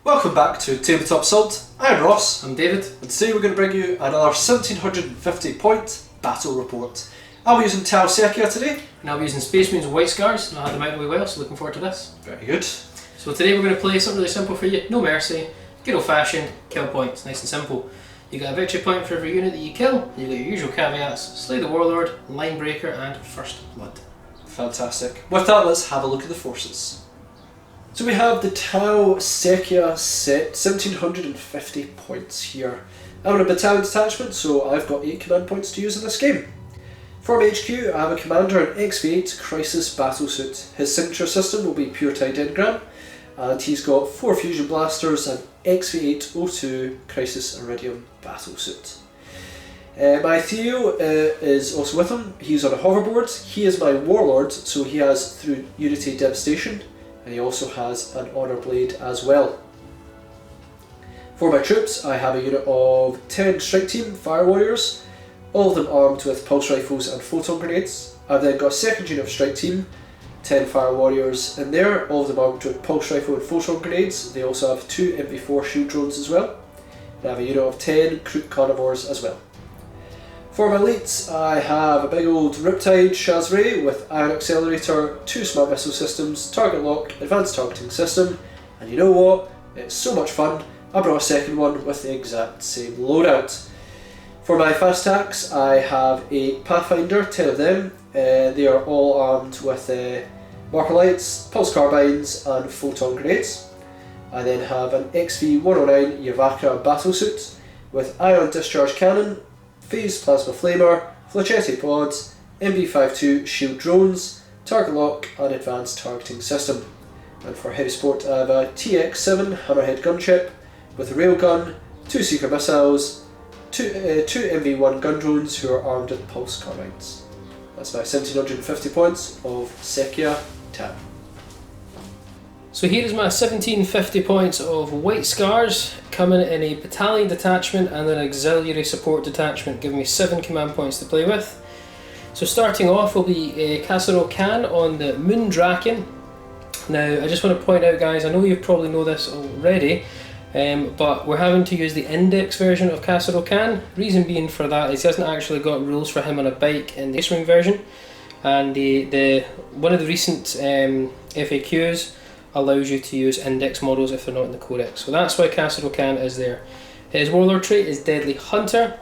Welcome back to Tabletop Assault. I'm Ross. I'm David. And today we're going to bring you another 1750 point battle report. I'll be using Tau Sekia today. And I'll be using Space Marines White Scars, and I had them out of the way well, so looking forward to this. Very good. So today we're going to play something really simple for you. No mercy, good old fashioned kill points, nice and simple. You get a victory point for every unit that you kill, you get your usual caveats: Slay the Warlord, Line Breaker and First Blood. Fantastic. With that, let's have a look at the forces. So we have the Tau Sekia set, 1750 points here. I'm in a battalion detachment, so I've got 8 command points to use in this game. For my HQ, I have a commander in XV8 Crisis Battlesuit. His signature system will be Pure Tide Engram, and he's got 4 Fusion Blasters and XV8 O2 Crisis Iridium Battlesuit. My Ethereal is also with him. He's on a hoverboard. He is my Warlord, so he has through Unity Devastation, and he also has an Honour Blade as well. For my troops, I have a unit of 10 Strike Team Fire Warriors, all of them armed with Pulse Rifles and Photon Grenades. I've then got a second unit of Strike Team, 10 Fire Warriors in there, all of them armed with Pulse Rifle and Photon Grenades. They also have 2 MP4 Shield Drones as well. And I have a unit of 10 Kroot Carnivores as well. For my elites, I have a big old Riptide Shazray with Ion Accelerator, 2 Smart Missile Systems, Target Lock, Advanced Targeting System, and you know what? It's so much fun, I brought a second one with the exact same loadout. For my fast attacks, I have a Pathfinder, 10 of them. They are all armed with Marker Lights, Pulse Carbines and Photon Grenades. I then have an XV109 Yavakra Battlesuit with Ion Discharge Cannon, Phase Plasma Flamer, Flechette Pods, MB52 Shield Drones, Target Lock and Advanced Targeting System. And for Heavy Support, I have a TX7 Hammerhead Gunship with a Railgun, 2 Seeker Missiles, 2 MV1 Gun Drones who are armed with Pulse Carbines. That's my 1750 points of Sekia Tau. So here is my 1750 points of White Scars, coming in a battalion detachment and an auxiliary support detachment, giving me 7 command points to play with. So starting off will be Casserole Khan on the Moondraken. Now I just want to point out, guys, I know you probably know this already, but we're having to use the index version of Casserole Khan. Reason being for that is he hasn't actually got rules for him on a bike in the Space Marine version, and one of the recent FAQs allows you to use index models if they're not in the codex. So that's why Casserole Khan is there. His warlord trait is Deadly Hunter.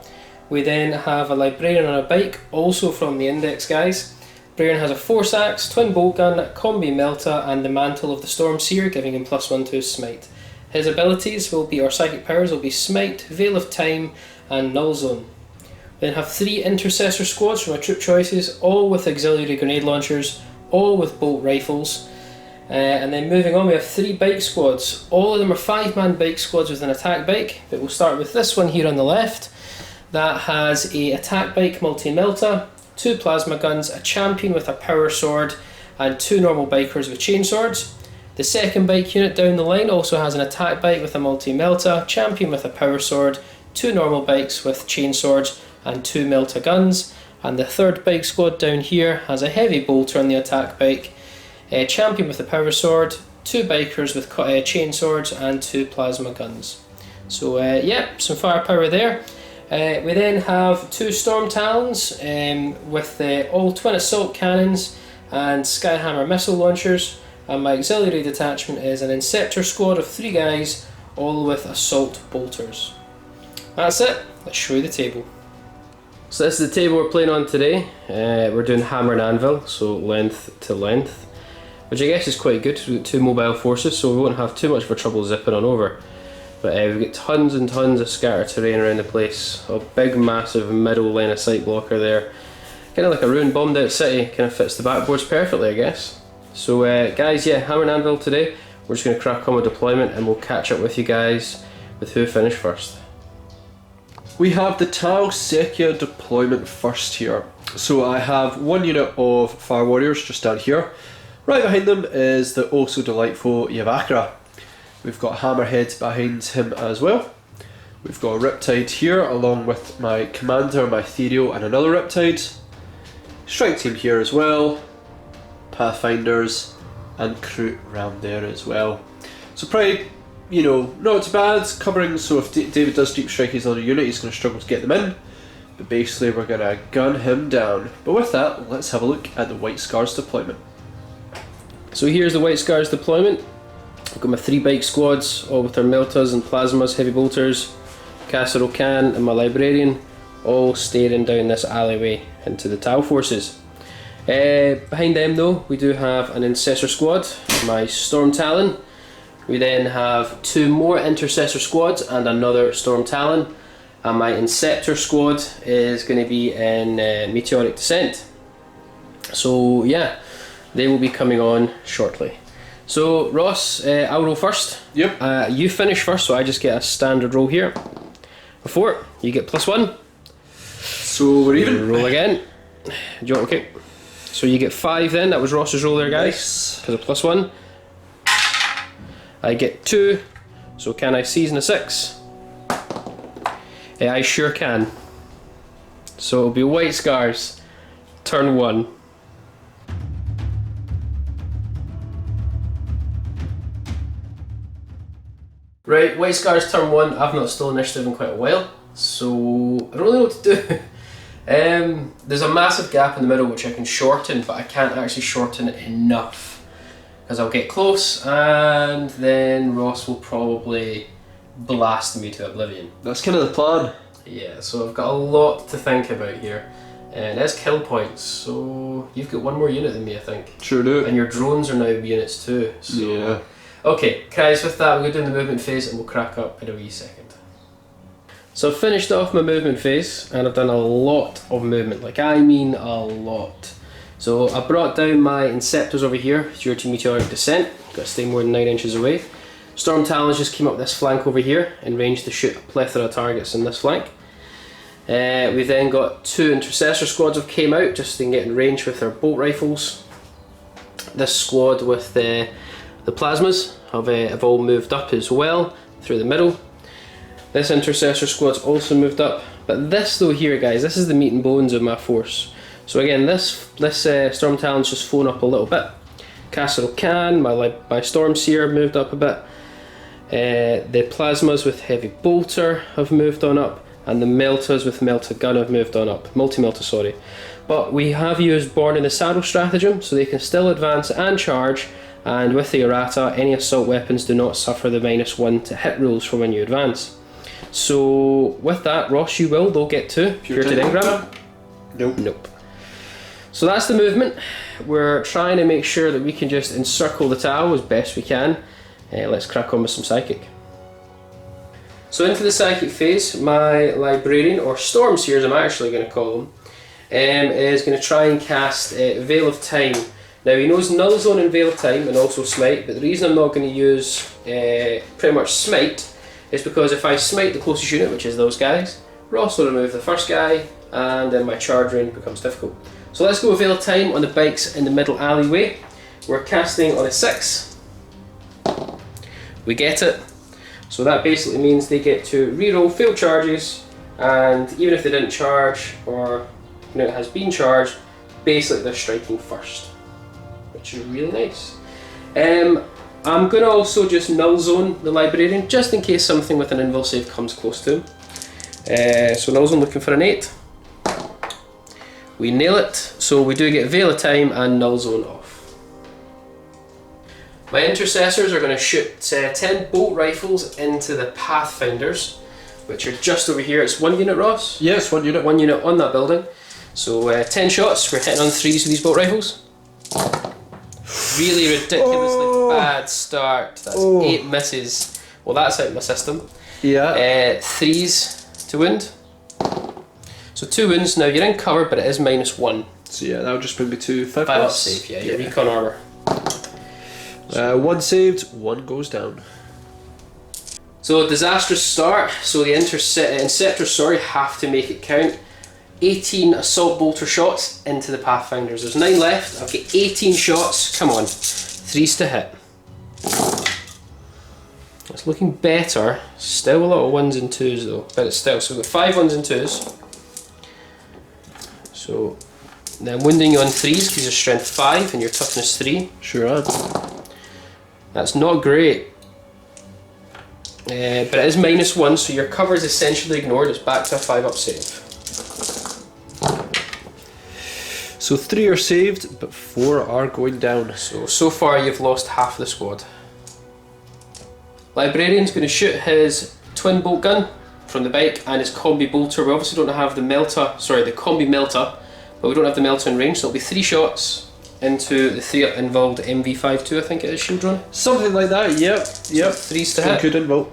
We then have a Librarian on a bike, also from the index, guys. Librarian has a Force Axe, Twin Bolt Gun, Combi Melta and the Mantle of the Storm Seer, giving him +1 to his Smite. His abilities will be, or psychic powers will be Smite, Veil of Time and Null Zone. We then have 3 Intercessor squads from our troop choices, all with auxiliary grenade launchers, all with bolt rifles. And then moving on, we have 3 bike squads. All of them are 5-man bike squads with an attack bike, but we'll start with this one here on the left. That has a attack bike multi-melta, 2 plasma guns, a champion with a power sword, and 2 normal bikers with chainswords. The second bike unit down the line also has an attack bike with a multi-melta, champion with a power sword, 2 normal bikes with chainswords, and 2 melta guns. And the third bike squad down here has a heavy bolter on the attack bike, a champion with a power sword, 2 bikers with chain swords and 2 plasma guns. So yeah, some firepower there. We then have 2 Storm Talons with all twin assault cannons and Skyhammer missile launchers, and my auxiliary detachment is an Inceptor squad of 3 guys, all with assault bolters. That's it, let's show you the table. So this is the table we're playing on today. We're doing hammer and anvil, so length to length, which I guess is quite good. We've got 2 mobile forces, so we won't have too much of a trouble zipping on over. But we've got tons and tons of scattered terrain around the place. A big massive middle line of sight blocker there. Kind of like a ruined bombed out city, kind of fits the backboards perfectly, I guess. So guys, yeah, hammer and anvil today. We're just going to crack on with deployment and we'll catch up with you guys with who finished first. We have the Tau Sekia deployment first here. So I have 1 unit of Fire Warriors just down here. Right behind them is the also delightful Yavakra. We've got Hammerhead behind him as well. We've got a Riptide here along with my commander, my Ethereal and another Riptide. Strike Team here as well. Pathfinders and Kroot round there as well. So pretty you know, not too bad covering, so if David does deep strike his other unit, he's going to struggle to get them in. But basically we're going to gun him down. But with that, let's have a look at the White Scars deployment. So here's the White Scars deployment. I've got my 3 bike squads, all with their meltas and plasmas, heavy bolters, Casserole Can and my librarian, all staring down this alleyway into the Tau forces. Behind them though, we do have an Intercessor squad, my Storm Talon. We then have 2 more Intercessor squads and another Storm Talon. And my Inceptor squad is going to be in Meteoric Descent. So yeah, they will be coming on shortly. So Ross, I'll roll first. Yep. You finish first, so I just get a standard roll here. Before, you get +1. So we're even. Roll again. Okay. So you get 5 then, that was Ross's roll there, guys. Because of +1. I get 2, so can I season a 6? I sure can. So it'll be White Scars, turn 1. Right, White Scars turn 1. I've not stolen initiative in quite a while, so I don't really know what to do. There's a massive gap in the middle which I can shorten, but I can't actually shorten it enough. Because I'll get close and then Ross will probably blast me to oblivion. That's kind of the plan. Yeah, so I've got a lot to think about here. And there's kill points, so you've got 1 more unit than me, I think. Sure do. And your drones are now units too. So. Yeah. Okay, guys, with that we'll go down the movement phase and we'll crack up in a wee second. So I've finished off my movement phase and I've done a lot of movement, like I mean a lot. So I brought down my Inceptors over here due to Meteoric Descent. Got to stay more than 9 inches away. Storm Talons just came up this flank over here in range to shoot a plethora of targets in this flank. We've then got 2 Intercessor squads have came out just to get in range with their bolt rifles. This squad with the plasmas have all moved up as well through the middle. This Intercessor squad's also moved up, but this though here, guys, this is the meat and bones of my force. So again, this Storm Talon's just flown up a little bit. Casserole Can, my Storm Seer moved up a bit. The plasmas with heavy bolter have moved on up, and the meltas with melta gun have moved on up. Multi-melta, sorry. But we have used Born in the Saddle stratagem, so they can still advance and charge. And with the errata, any assault weapons do not suffer the -1 to hit rules for when you advance. So with that, Ross, you will, they'll get 2. Puritan Engram? Nope. Nope. So that's the movement. We're trying to make sure that we can just encircle the Tau as best we can. Let's crack on with some Psychic. So into the Psychic phase, my Librarian, or Storm Seers I'm actually going to call them, is going to try and cast Veil of Time. Now he knows Null Zone and Veil of Time and also Smite, but the reason I'm not going to use pretty much Smite is because if I smite the closest unit, which is those guys, Ross will remove the first guy and then my charge range becomes difficult. So let's go with Veil of Time on the bikes in the middle alleyway. We're casting on a 6. We get it. So that basically means they get to reroll failed charges, and even if they didn't charge or it has been charged, basically they're striking first, which is really nice. I'm going to also just Null Zone the Librarian just in case something with an invul save comes close to him. So Null Zone looking for an 8. We nail it, so we do get Veil of Time and Null Zone off. My Intercessors are going to shoot 10 bolt rifles into the Pathfinders, which are just over here. It's 1 unit, Ross? Yes, 1 unit. 1 unit on that building. So 10 shots, we're hitting on 3s with these bolt rifles. Really ridiculously bad start. That's 8 misses. Well, that's out of my system. Yeah. 3s to wound. So 2 wounds. Now you're in cover, but it is -1. So yeah, that would just bring me to 5 up plus. save, yeah, your recon armor. 1 saved, 1 goes down. So disastrous start. So the Inceptors, have to make it count. 18 assault bolter shots into the Pathfinders. There's 9 left. I've got 18 shots. Come on, 3s to hit. It's looking better. Still a lot of 1s and 2s though, but it's still. So we've got 5 1s and 2s. So now I'm wounding you on 3s because you're strength 5 and your toughness 3. Sure am. That's not great. But it is -1, so your cover is essentially ignored. It's back to a 5-up save. So 3 are saved, but 4 are going down. So far you've lost half the squad. Librarian's going to shoot his twin bolt gun from the bike and his combi bolter. We obviously don't have the combi melter, but we don't have the melter in range, so it'll be 3 shots into the 3 involved MV52, I think it is, shield drone. Something like that, yep. 3s to hit. Good involt.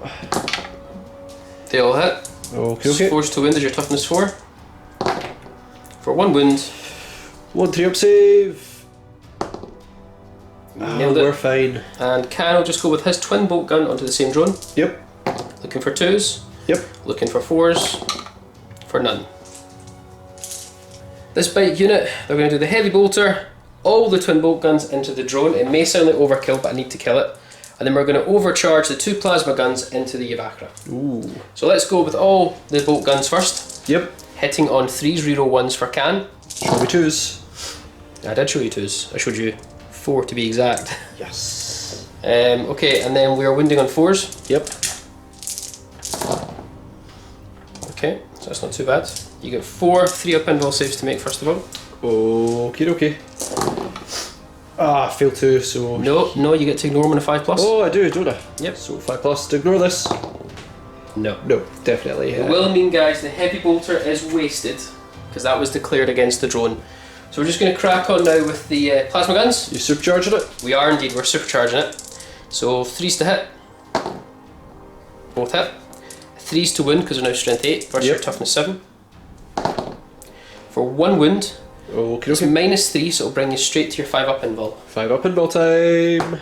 They all hit. Okay. 4s to wound is your toughness 4. For 1 wound. 1 3-up save. Nailed it. We're fine. And Can will just go with his twin bolt gun onto the same drone. Yep. Looking for 2s. Yep. Looking for 4s. For none. This bike unit, they're going to do the heavy bolter, all the twin bolt guns into the drone. It may sound like overkill, but I need to kill it. And then we're going to overcharge the 2 plasma guns into the Evacra. Ooh. So let's go with all the bolt guns first. Yep. Hitting on 3s, reroll 1s for Can. Show me 2s. I did show you 2s. I showed you 4 to be exact. Yes. Okay, and then we are wounding on 4s. Yep. Okay, so that's not too bad. You get 4 3-up invul saves to make first of all. Okay. Fail 2, so... No, you get to ignore them on a 5+. Oh, I do, don't I? Yep. So 5+ to ignore this. No. No, definitely. It will mean, guys, the heavy bolter is wasted, because that was declared against the drone. So we're just going to crack on now with the plasma guns. You supercharging it? We are indeed, we're supercharging it. So 3s to hit. Both hit. 3s to wound, because they're now strength 8 versus your toughness 7. For 1 wound, it's -3, so it'll bring you straight to your 5-up invul. 5-up invul time.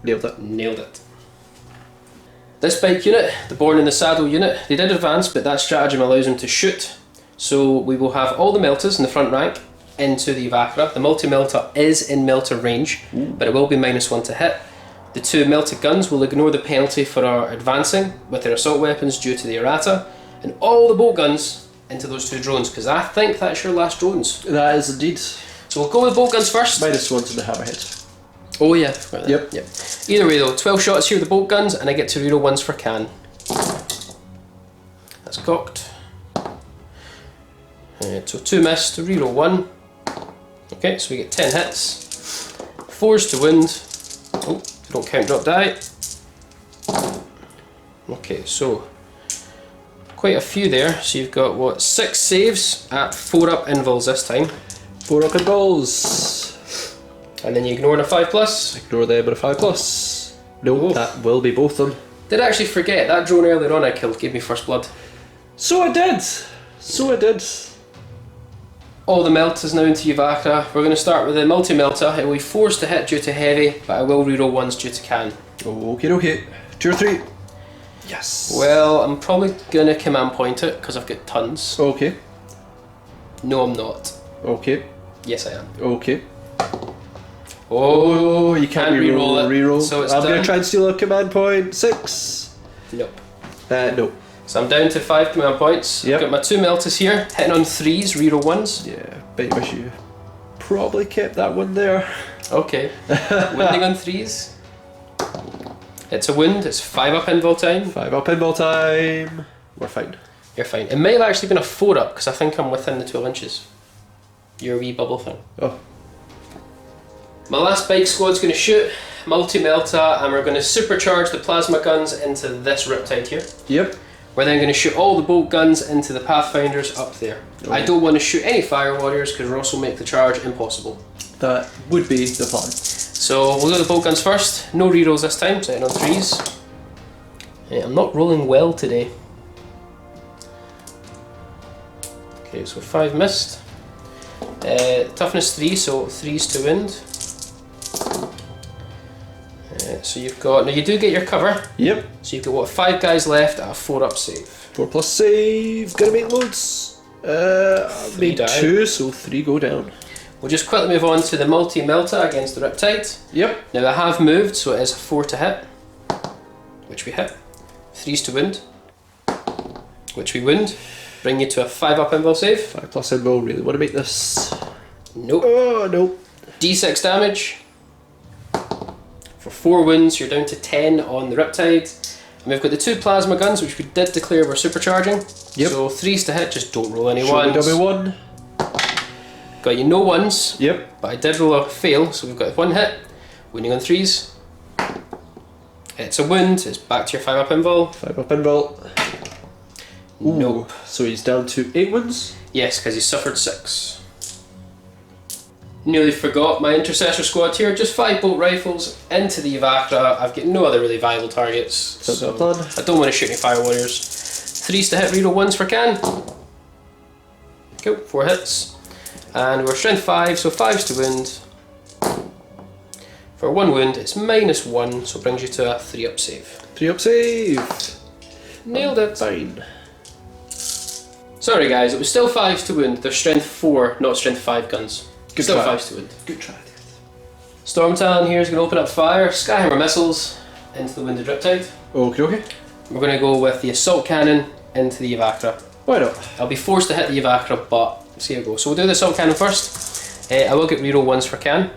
Nailed it. This bike unit, the Born in the Saddle unit, they did advance, but that stratagem allows them to shoot. So we will have all the melters in the front rank into the Evacra. The multi-melter is in melter range, but it will be -1 to hit. The 2 melted guns will ignore the penalty for our advancing with their assault weapons due to the errata, and all the bolt guns into those 2 drones, because I think that's your last drones. That is indeed. So we'll go with bolt guns first. -1 in the hammerhead. Oh yeah. Yep. Either way though, 12 shots here with the bolt guns, and I get to reroll 1s for Can. That's cocked. So 2 missed, to reroll 1. Okay, so we get 10 hits. 4s to wound. Oh, don't count drop die. Okay, so quite a few there. So you've got what, 6 saves at 4-up invuls this time. 4-up invuls. And then you ignore a 5+. Ignore them at a 5+. No, that will be both of them. Did actually forget, that drone earlier on I killed gave me first blood. So I did. All the melters now into Evacra. We're going to start with the multi-melter. It will be 4s to hit due to heavy, but I will reroll 1s due to Can. Okay. 2 or 3. Yes. Well, I'm probably going to command point it, because I've got tons. Okay. No, I'm not. Okay. Yes, I am. Okay. Oh, you can't reroll it. Reroll. So it's I'm done. going to try and steal a command point. 6. Nope. No. So I'm down to 5 command points. Yep. I've got my 2 melters here, hitting on 3s, reroll 1s. Yeah, bet you wish you probably kept that one there. Okay. Wounding on 3s. It's a wound, it's 5-up invul time. 5-up invul time. We're fine. You're fine. It might have actually been a 4-up, because I think I'm within the 12 inches. Your wee bubble thing. Oh. My last bike squad's going to shoot, multi-melter, and we're going to supercharge the plasma guns into this riptide here. Yep. We're then going to shoot all the bolt guns into the Pathfinders up there. Oh. I don't want to shoot any fire warriors, because Ross will make the charge impossible. That would be the plan. So we'll do the bolt guns first. No rerolls this time, setting on 3s. I'm not rolling well today. Okay, so 5 missed. Toughness 3, so 3s to wound. So you've got, now you do get your cover. Yep. So you've got what, 5 guys left at a 4-up save. 4+ save. Gonna make loads. Made 2, so 3 go down. We'll just quickly move on to the multi-melter against the Riptide. Yep. Now I have moved, so it is a 4 to hit, which we hit. 3s to wound, which we wound. Bring you to a 5-up invul save. 5+ invul, really want to make this. Nope. Oh, no. D6 damage. For 4 wounds, you're down to 10 on the Riptide. And we've got the 2 plasma guns, which we did declare we're supercharging. Yep. So 3s to hit, just don't roll any Show me ones. W1. Got you no ones. Yep. But I did roll a fail, so we've got 1 hit. Winning on 3s. It's a wound, it's back to your 5 up invul. 5 up invul. Nope. So he's down to 8 wounds? Yes, because he suffered 6. Nearly forgot my intercessor squad here, just 5 bolt rifles into the Evacra. I've got no other really viable targets. Sounds like a plan. I don't want to shoot any fire warriors. 3s to hit, reroll 1s for can. Cool, 4 hits. And we're strength 5, so 5s to wound. For 1 wound, it's -1, so it brings you to a 3 up save. 3 up save. Nailed it. Fine. Sorry guys, it was still 5s to wound. They're strength 4, not strength 5 guns. Good Still try. 5s to wound. Good try. Storm Talon here is going to open up fire, Skyhammer missiles into the Winded Riptide. Okay, okay. We're going to go with the Assault Cannon into the Evacra. Why not? I'll be forced to hit the Evacra, but see how it goes. So we'll do the Assault Cannon first. I will get reroll 1s for can.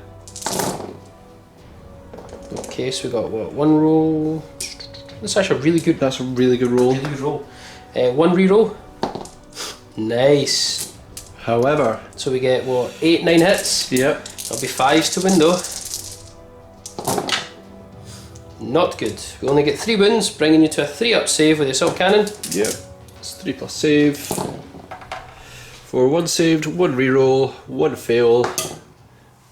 Okay, so we got what, 1 roll. That's actually a really good. That's a really good roll. Really good roll. 1 reroll. Nice. However, So we get what, 8, 9 hits. yep. That'll be 5s to win though. Not good. We only get 3 wounds, bringing you to a 3 up save with the Assault Cannon. Yep. It's 3 plus save. For 1 saved, 1 reroll, 1 fail,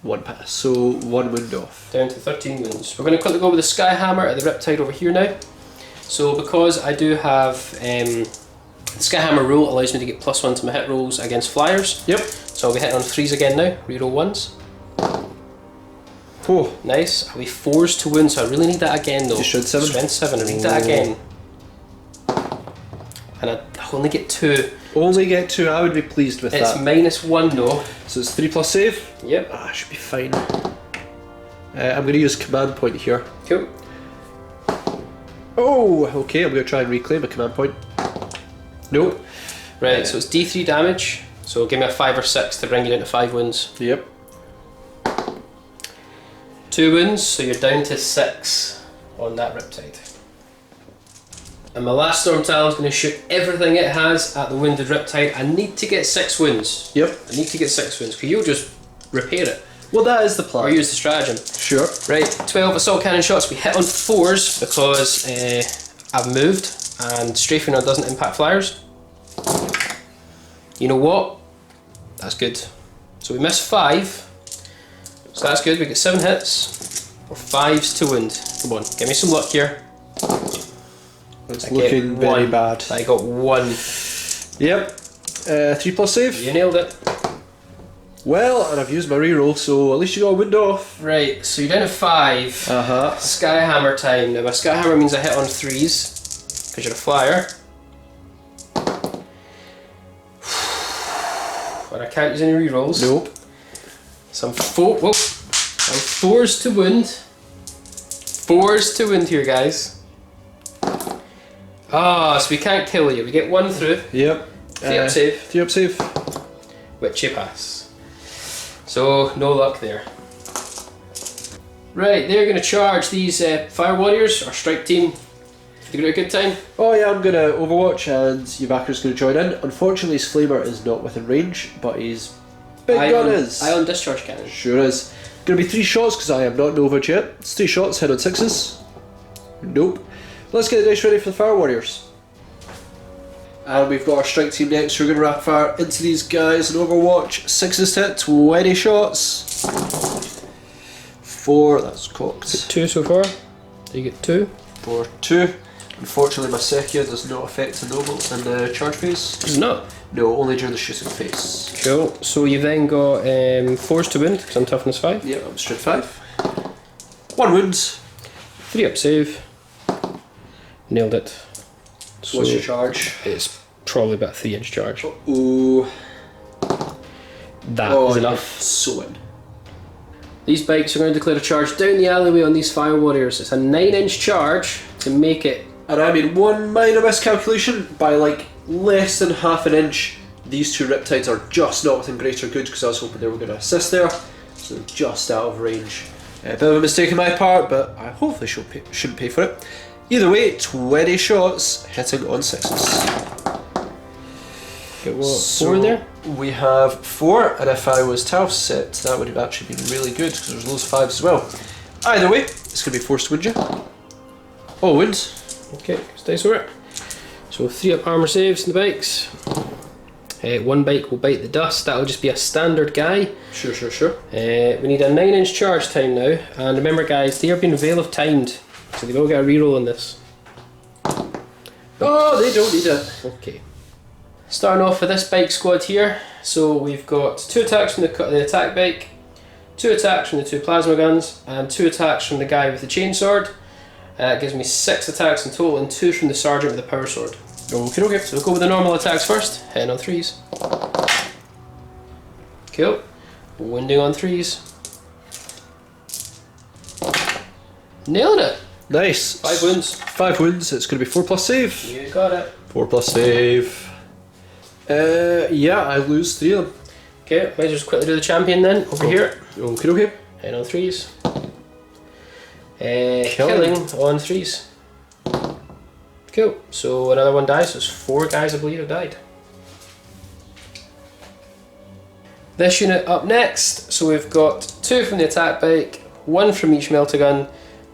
1 pass. So 1 wound off. Down to 13 wounds. We're going to quickly go with the Skyhammer at the Riptide over here now. So because I do have the Skyhammer rule allows me to get +1 to my hit rolls against flyers. Yep. So I'll be hitting on 3s again now, reroll 1s. Oh, Nice. I'll be 4s to wound, so I really need that again though. You should 7. Strength 7, I need that again. And I only get 2. only get 2. I would be pleased with It's that. -1 though. So it's 3 plus save. Yep. Ah, should be fine. I'm going to use command point here. Cool. Oh, okay. I'm going to try and reclaim a command point. Nope. Right, so it's D3 damage. So give me a 5 or 6 to bring you down to 5 wounds. Yep. 2 wounds, so you're down to 6 on that Riptide. And my last Storm Talon's going to shoot everything it has at the Wounded Riptide. I need to get 6 wounds. Yep. I need to get 6 wounds, because you'll just repair it. Well, that is the plan. Or use the stratagem. Sure. Right, 12 assault cannon shots. We hit on 4s because I've moved and strafing on doesn't impact flyers. You know what? That's good. So we missed 5. So that's good. We get 7 hits. Or 5s to wound. Come on, give me some luck here. It's I looking get very 1. bad. I got 1. Yep. 3 plus save. You nailed it. Well, and I've used my reroll, so at least you got a wind off. Right, so you're down to 5. Uh-huh. Skyhammer time. Now my Skyhammer means I hit on 3s, because you're a flyer. But I can't use any rerolls. Nope. So I'm 4s to wound. 4s to wound here, guys. Ah, so we can't kill you. We get 1 through. Yep. 3 up save. 3 up save. Which you pass. So, no luck there. Right, they're going to charge these Fire Warriors, our strike team. You got a good time? Oh yeah, I'm gonna Overwatch and Yvakar's gonna join in. Unfortunately, his Flamer is not within range, but his big gun is. Ion Discharge Cannon. Sure is. Gonna be 3 shots because I am not Nova yet. It's 3 shots, head on 6s. Nope. Let's get the dice ready for the Fire Warriors. And we've got our strike team next. We're gonna rapid fire into these guys in Overwatch. 6s to hit, 20 shots. 4, that's cocked. 2 so far. You get 2. 4, 2. Unfortunately, my Sekia does not affect the Noble in the charge phase. Does it not? No, only during the shooting phase. Cool. So you've then got 4s to wound, because I'm toughness 5. Yeah, I'm straight 5. 1 wound. 3 up save. Nailed it. So What's your charge? it's probably about a 3-inch charge. Ooh. That is enough. So in. These bikes are going to declare a charge down the alleyway on these Fire Warriors. It's a 9-inch charge to make it. And I mean, one minor miscalculation, by like less than half an inch, these 2 Riptides are just not within greater good because I was hoping they were going to assist there. So just out of range. A bit of a mistake on my part, but I hopefully shouldn't pay for it. Either way, 20 shots hitting on 6s. Got what, 4 there? We have 4, and if I was Tau set, that would have actually been really good because there's loads of 5s as well. Either way, it's going to be forced to wound you. Oh, wounds. Okay, dice over it. So 3 up armour saves in the bikes. 1 bike will bite the dust. That'll just be a standard guy. Sure. We need a 9-inch charge time now, and remember guys, they are being veil of timed, so they've all got a reroll on this. Oh, they don't need it. Okay. Starting off with this bike squad here, so we've got 2 attacks from the attack bike, 2 attacks from the 2 plasma guns, and 2 attacks from the guy with the chainsword. It gives me 6 attacks in total, and 2 from the sergeant with the power sword. Okay. So we'll go with the normal attacks first, hitting on 3s. Cool. Wounding on 3s. Nailing it! Nice. 5 wounds. 5 wounds, it's going to be 4 plus save. You got it. 4 plus save. Yeah, I lose 3 of them. Okay, might just quickly do the champion then, over here. Okay. Hitting on 3s. Killing on 3s. Cool, so another one dies, so it's 4 guys I believe have died. This unit up next, so we've got 2 from the attack bike, 1 from each melta-gun,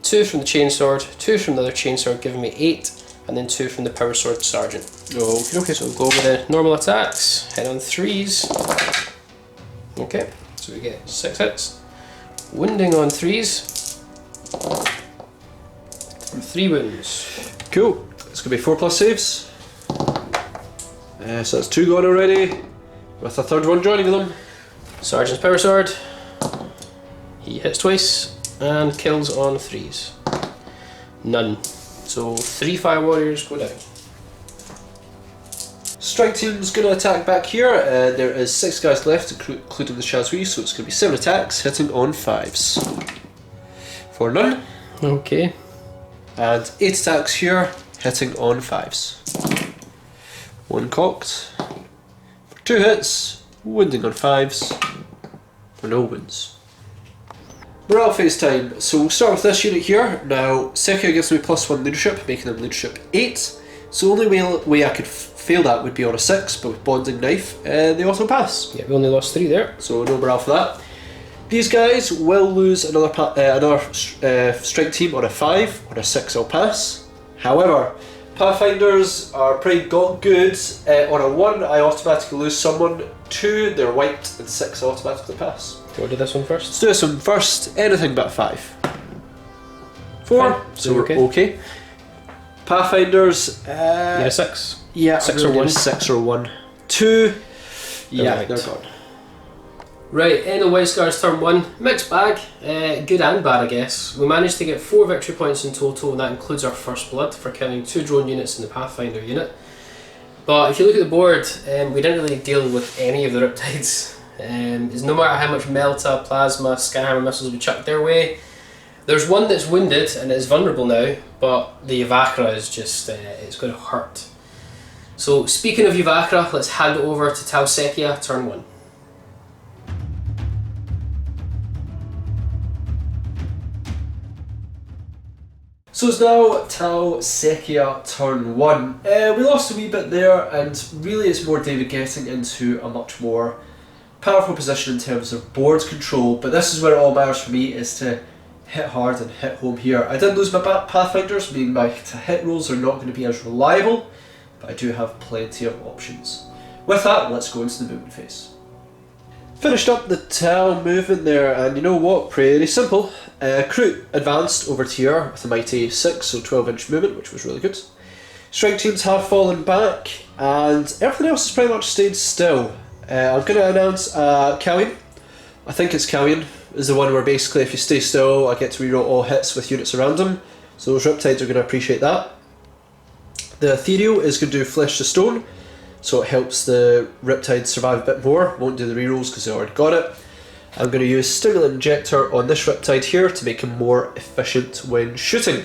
2 from the chainsword, 2 from the other chainsword giving me 8, and then 2 from the power sword sergeant. Okay. So we'll go with the normal attacks, hit on 3s. Okay, so we get 6 hits. Wounding on 3s. 3 wounds. Cool. It's going to be 4 plus saves. So that's 2 gone already, with a 3rd one joining them. Sergeant's power sword. He hits twice and kills on 3s. None. So 3 fire warriors go down. Strike team's going to attack back here. There is 6 guys left, including the Shazui, so it's going to be 7 attacks hitting on 5s. For none. Okay. And 8 attacks here, hitting on 5s. 1 cocked. For 2 hits, wounding on 5s. For no wounds. Morale phase time. So we'll start with this unit here. Now, Sekia gives me +1 leadership, making them leadership 8. So the only way I could fail that would be on a 6, but with bonding knife, they auto pass. Yeah, we only lost 3 there. So no morale for that. These guys will lose another strike team on a 5, on a 6 I'll pass. However, Pathfinders are pretty good. On a 1 I automatically lose someone, 2 they're wiped, and 6 I automatically pass. Do you want to do this one first? Let's do this one first, anything but 5. 4, Fine. so we're okay. Pathfinders, Yeah, 6. yeah, 6 or 1. 6 or 1. 2, yeah, right. they're gone. Right, end of White Scar's turn 1. Mixed bag, good and bad I guess. We managed to get 4 victory points in total, and that includes our first blood for killing 2 drone units in the Pathfinder unit. But if you look at the board, we didn't really deal with any of the Riptides. It's no matter how much Melta, Plasma, Skyhammer missiles we chucked their way. There's one that's wounded and is vulnerable now, but the Yuvakra is just, it's going to hurt. So speaking of Yuvakra, let's hand it over to Tau Sekia, turn 1. So it's now Tau Sekia turn 1. We lost a wee bit there, and really it's more David getting into a much more powerful position in terms of board control, but this is where it all matters for me, is to hit hard and hit home here. I did lose my Pathfinders, meaning my hit rolls are not going to be as reliable, but I do have plenty of options. With that, let's go into the movement phase. Finished up the Tau movement there, and you know what, pretty simple. Crew advanced over to here with a mighty 6, so 12-inch movement, which was really good. Strike teams have fallen back, and everything else has pretty much stayed still. I'm going to announce Kallian. I think it's Kallian, is the one where basically if you stay still, I get to reroll all hits with units around them, so those Riptides are going to appreciate that. The Ethereal is going to do Flesh to Stone, so it helps the Riptides survive a bit more. Won't do the rerolls because they already got it. I'm going to use Stimulant Injector on this Riptide here to make him more efficient when shooting.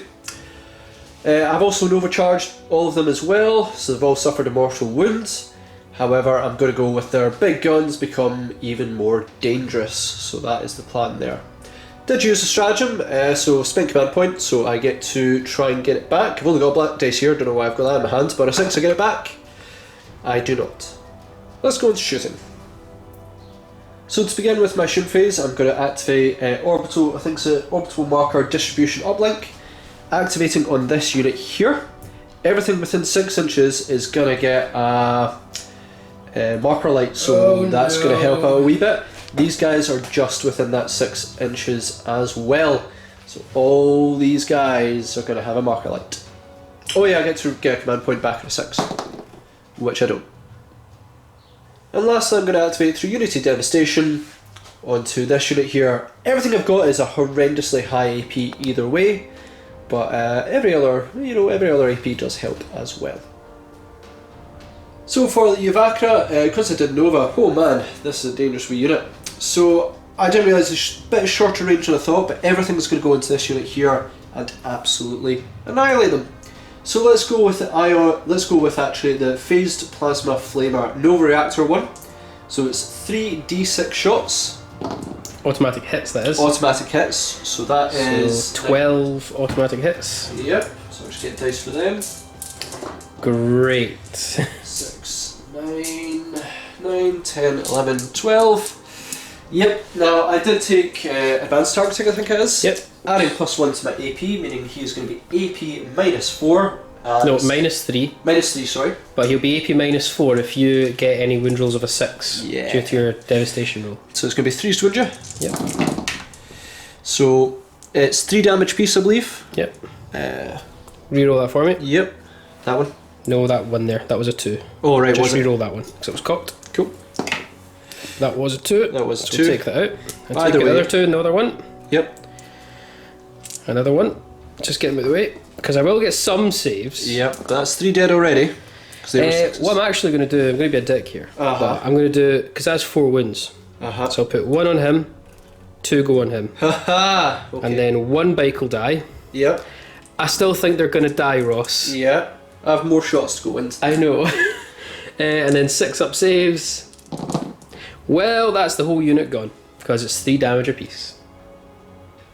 I've also overcharged all of them as well, so they've all suffered a mortal wound. However, I'm going to go with their big guns become even more dangerous, so that is the plan there. did use the stratagem, so spend command point, so I get to try and get it back. I've only got a black dice here, don't know why I've got that in my hand, but a 6 I get it back. I do not. Let's go into shooting. So to begin with my shoot phase, I'm going to activate orbital, I think it's an orbital marker distribution uplink. Activating on this unit here. Everything within 6 inches is going to get a marker light, so that's going to help out a wee bit. These guys are just within that 6 inches as well. So all these guys are going to have a marker light. Oh yeah, I get to get a command point back at a 6, which I don't. And lastly, I'm going to activate through Unity Devastation onto this unit here. Everything I've got is a horrendously high AP either way, but every other AP does help as well. So for the Yuvakra, because I did Nova, oh man, this is a dangerous wee unit. So I didn't realise it's a bit shorter range than I thought, but everything's going to go into this unit here and absolutely annihilate them. So let's go with the let's go with actually the phased plasma flamer Nova reactor one. So it's 3d6 shots. Automatic hits, that is. Automatic hits. So that is 12 automatic hits. Yep. So I'll just get dice for them. Great. 6, 9, 10, 11, 12. Yep. Now I did take advanced targeting, I think it is. Yep. Adding +1 to my AP, meaning he's going to be AP -4. No, -3. -3, sorry. But he'll be AP -4 if you get any wound rolls of a 6 Yeah. due to your devastation roll. So it's going to be 3 wound you? Yep. So it's 3 damage piece, I believe. Yep. Reroll that for me. Yep. That one? No, that one there. That was a 2. Oh, right. Just was reroll that one because it was cocked. Cool. That was a 2. That was a so 2. We'll take that out. And Either take way. another 2, another one. Yep. Another one. Just get them out of the way because I will get some saves. Yep. That's 3 dead already. What I'm actually going to do, I'm going to be a dick here. But I'm going to do, because that's 4 wounds. So I'll put 1 on him, 2 go on him. Haha. Okay. And then 1 bike will die. Yep. I still think they're going to die, Ross. Yeah. I have more shots to go into. I know. And then 6 up saves. Well, that's the whole unit gone because it's 3 damage apiece.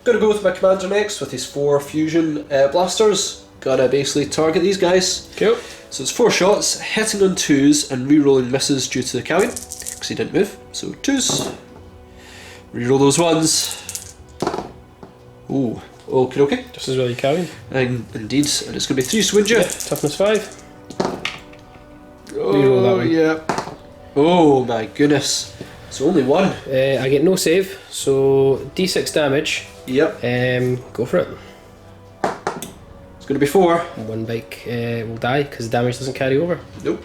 Gonna go with my commander next with his 4 fusion blasters. Gonna basically target these guys. Cool. So it's 4 shots, hitting on 2s and re-rolling misses due to the cowing, because he didn't move. So 2s. Re-roll those 1s. Ooh, okay. Just as well you can. Indeed, and it's gonna be 3 swinge. Yeah, toughness 5. Oh, Re-roll that one. Yeah. Oh my goodness. So only 1. I get no save, so d6 damage. Yep. Go for it. It's gonna be 4. 1 bike will die because the damage doesn't carry over. Nope.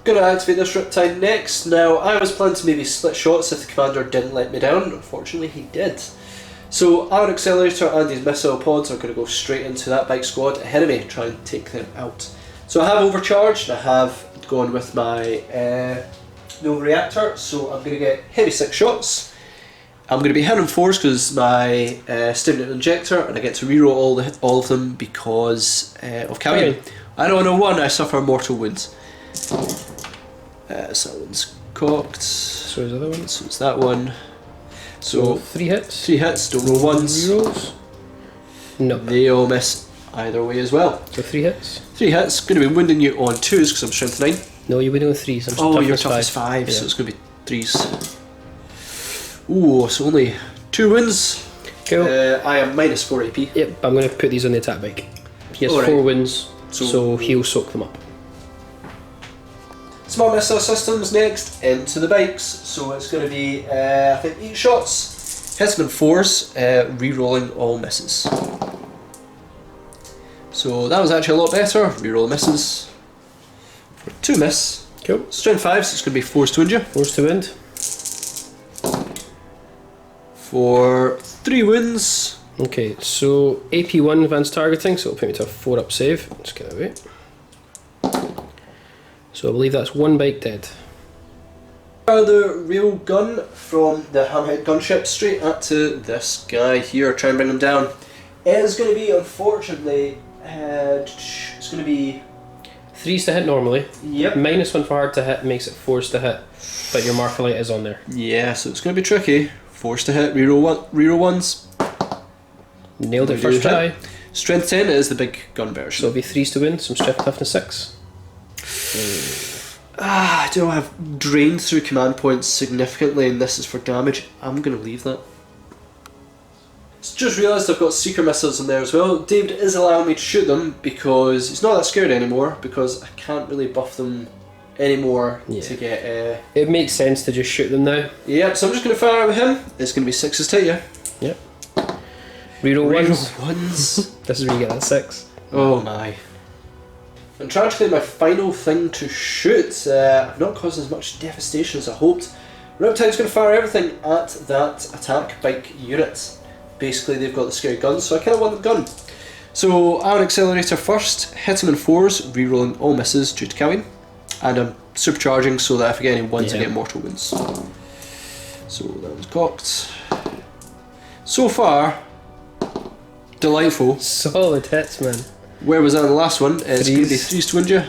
Gonna activate this Riptide next. Now, I was planning to maybe split shots if the commander didn't let me down. Unfortunately, he did. So, our Accelerator and his missile pods are gonna go straight into that bike squad ahead of me, try and take them out. So I have overcharged, I have gone with my Nova Reactor, so I'm gonna get heavy 6 shots. I'm going to be hitting 4s because my Stimulant Injector, and I get to reroll all of them because of carrying. I know on a 1 I suffer mortal wounds. So that one's cocked. So is the other one. So it's that one. So 3 hits. 3 hits, don't roll 1s. Rerolls? No. They all miss either way as well. So 3 hits. 3 hits, going to be wounding you on 2s because I'm strength 9. No, you're winning with 3s. Oh, you're toughness 5, yeah. so it's going to be 3s. Ooh, so only 2 wins. Cool. I am -4 AP. Yep, I'm going to put these on the attack bike. He has Alright. 4 wins, So- so he'll soak them up. Small missile systems next into the bikes. So it's going to be, I think, 8 shots. Hitting on 4s, re-rolling all misses. So that was actually a lot better. Re-roll misses. 2 miss. Cool. Strength 5, so it's going to be 4s to injure. 4s to wind. For 3 wounds. Okay, so AP1 advanced targeting, so it'll put me to a 4 up save. Just get that away. So I believe that's 1 bike dead. The rail gun from the Hamhead gunship straight up to this guy here. Try and bring him down. It is going to be, unfortunately, it's going to be 3s to hit normally. Yep. -1 for hard to hit makes it 4s to hit, but your marker light is on there. Yeah, so it's going to be tricky. 4s to hit, reroll 1s. Nailed it We first do try. hit. Strength 10 is the big gun So version. it'll be 3s to win, some strength toughness 6. Do I have drained through command points significantly and this is for damage? I'm going to leave that. Just realised I've got seeker missiles in there as well. David is allowing me to shoot them because he's not that scared anymore because I can't really buff them anymore to get... It makes sense to just shoot them now. Yep, so I'm just going to fire out with him. It's going to be 6s to you. Yep. Reroll ones. Reroll ones. This is where you get that 6. Oh my. And tragically my final thing to shoot, I've not caused as much devastation as I hoped. Riptide's going to fire everything at that attack bike unit. Basically they've got the scary guns, so I kind of want the gun. So Iron Accelerator first, hitting on 4s, rerolling all misses due to killing. And I'm supercharging so that if I get any 1s I get mortal wounds. So that was cocked. So far, delightful. Solid hits, man. Where was that in the last one? It's going to be 3s to wound you.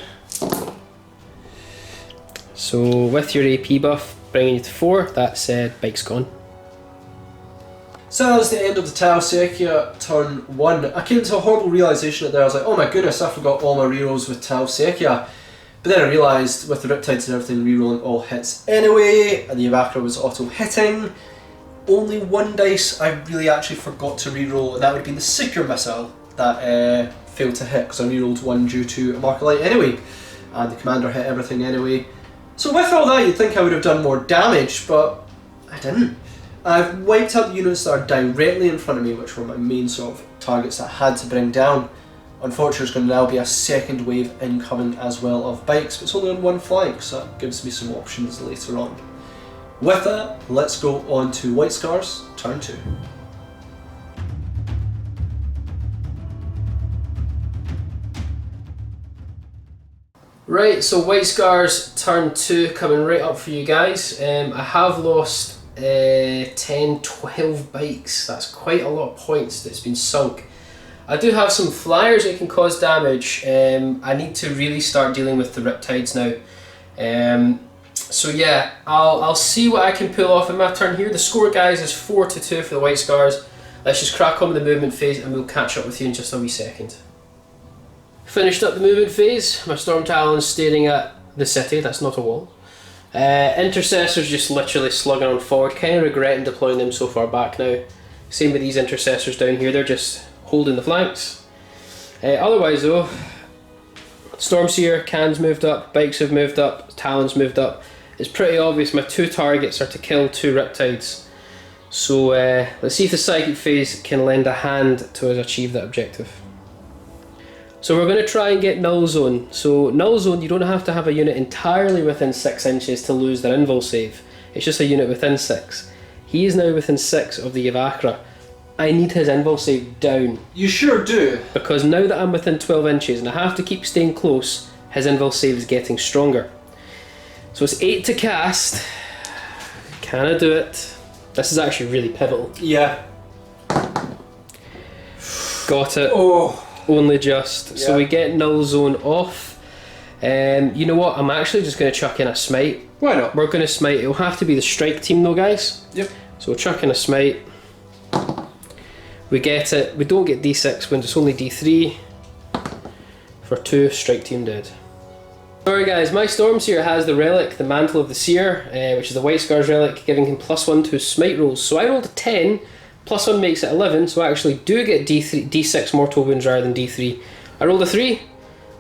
So with your AP buff bringing you to 4, that said, bike's gone. So that was the end of the Tau Sekia turn 1. I came to a horrible realisation there. I was like, oh my goodness, I forgot all my rerolls with Tau Sekia. But then I realised with the Riptides and everything, rerolling all hits anyway, and the Evacra was auto hitting. Only one dice I really actually forgot to reroll, and that would have been the Seeker missile that failed to hit because I rerolled one due to a mark of light anyway, and the commander hit everything anyway. So with all that, you'd think I would have done more damage, but I didn't. I've wiped out the units that are directly in front of me, which were my main sort of targets that I had to bring down. Unfortunately, there's going to now be a second wave incoming as well of bikes, but it's only on one flank, so that gives me some options later on. With that, let's go on to White Scars, turn 2. Right, so White Scars turn 2 coming right up for you guys. I have lost 10, 12 bikes. That's quite a lot of points that's been sunk. I do have some flyers that can cause damage. I need to really start dealing with the Riptides now. So yeah, I'll see what I can pull off in my turn here. The score, guys, is 4-2 for the White Scars. Let's just crack on with the movement phase and we'll catch up with you in just a wee second. Finished up the movement phase. My Storm Talon's staring at the city, that's not a wall. Intercessors just literally slugging on forward, kind of regretting deploying them so far back now. Same with these Intercessors down here, they're just holding the flanks. Otherwise though, Stormseer, Cans moved up, Bikes have moved up, Talons moved up. It's pretty obvious my 2 targets are to kill 2 Riptides. So let's see if the Psychic phase can lend a hand to us achieve that objective. So we're going to try and get Null Zone. So Null Zone, you don't have to have a unit entirely within 6 inches to lose their invul save. It's just a unit within 6. He is now within 6 of the Evacra. I need his invul save down. You sure do. Because now that I'm within 12 inches and I have to keep staying close, his invul save is getting stronger. So it's 8 to cast. Can I do it? This is actually really pivotal. Yeah. Got it. Oh. Only just. Yeah. So we get Null Zone off. You know what? I'm actually just going to chuck in a smite. Why not? We're going to smite. It'll have to be the strike team though, guys. Yep. So we'll chuck in a smite. We get it. We don't get D6 when it's only D3. For 2, strike team dead. Alright guys, my Stormseer has the relic, the Mantle of the Seer, which is the White Scars relic, giving him +1 to his smite rolls. So I rolled a 10, +1 makes it 11, so I actually do get D6 mortal wounds rather than D3. I rolled a 3,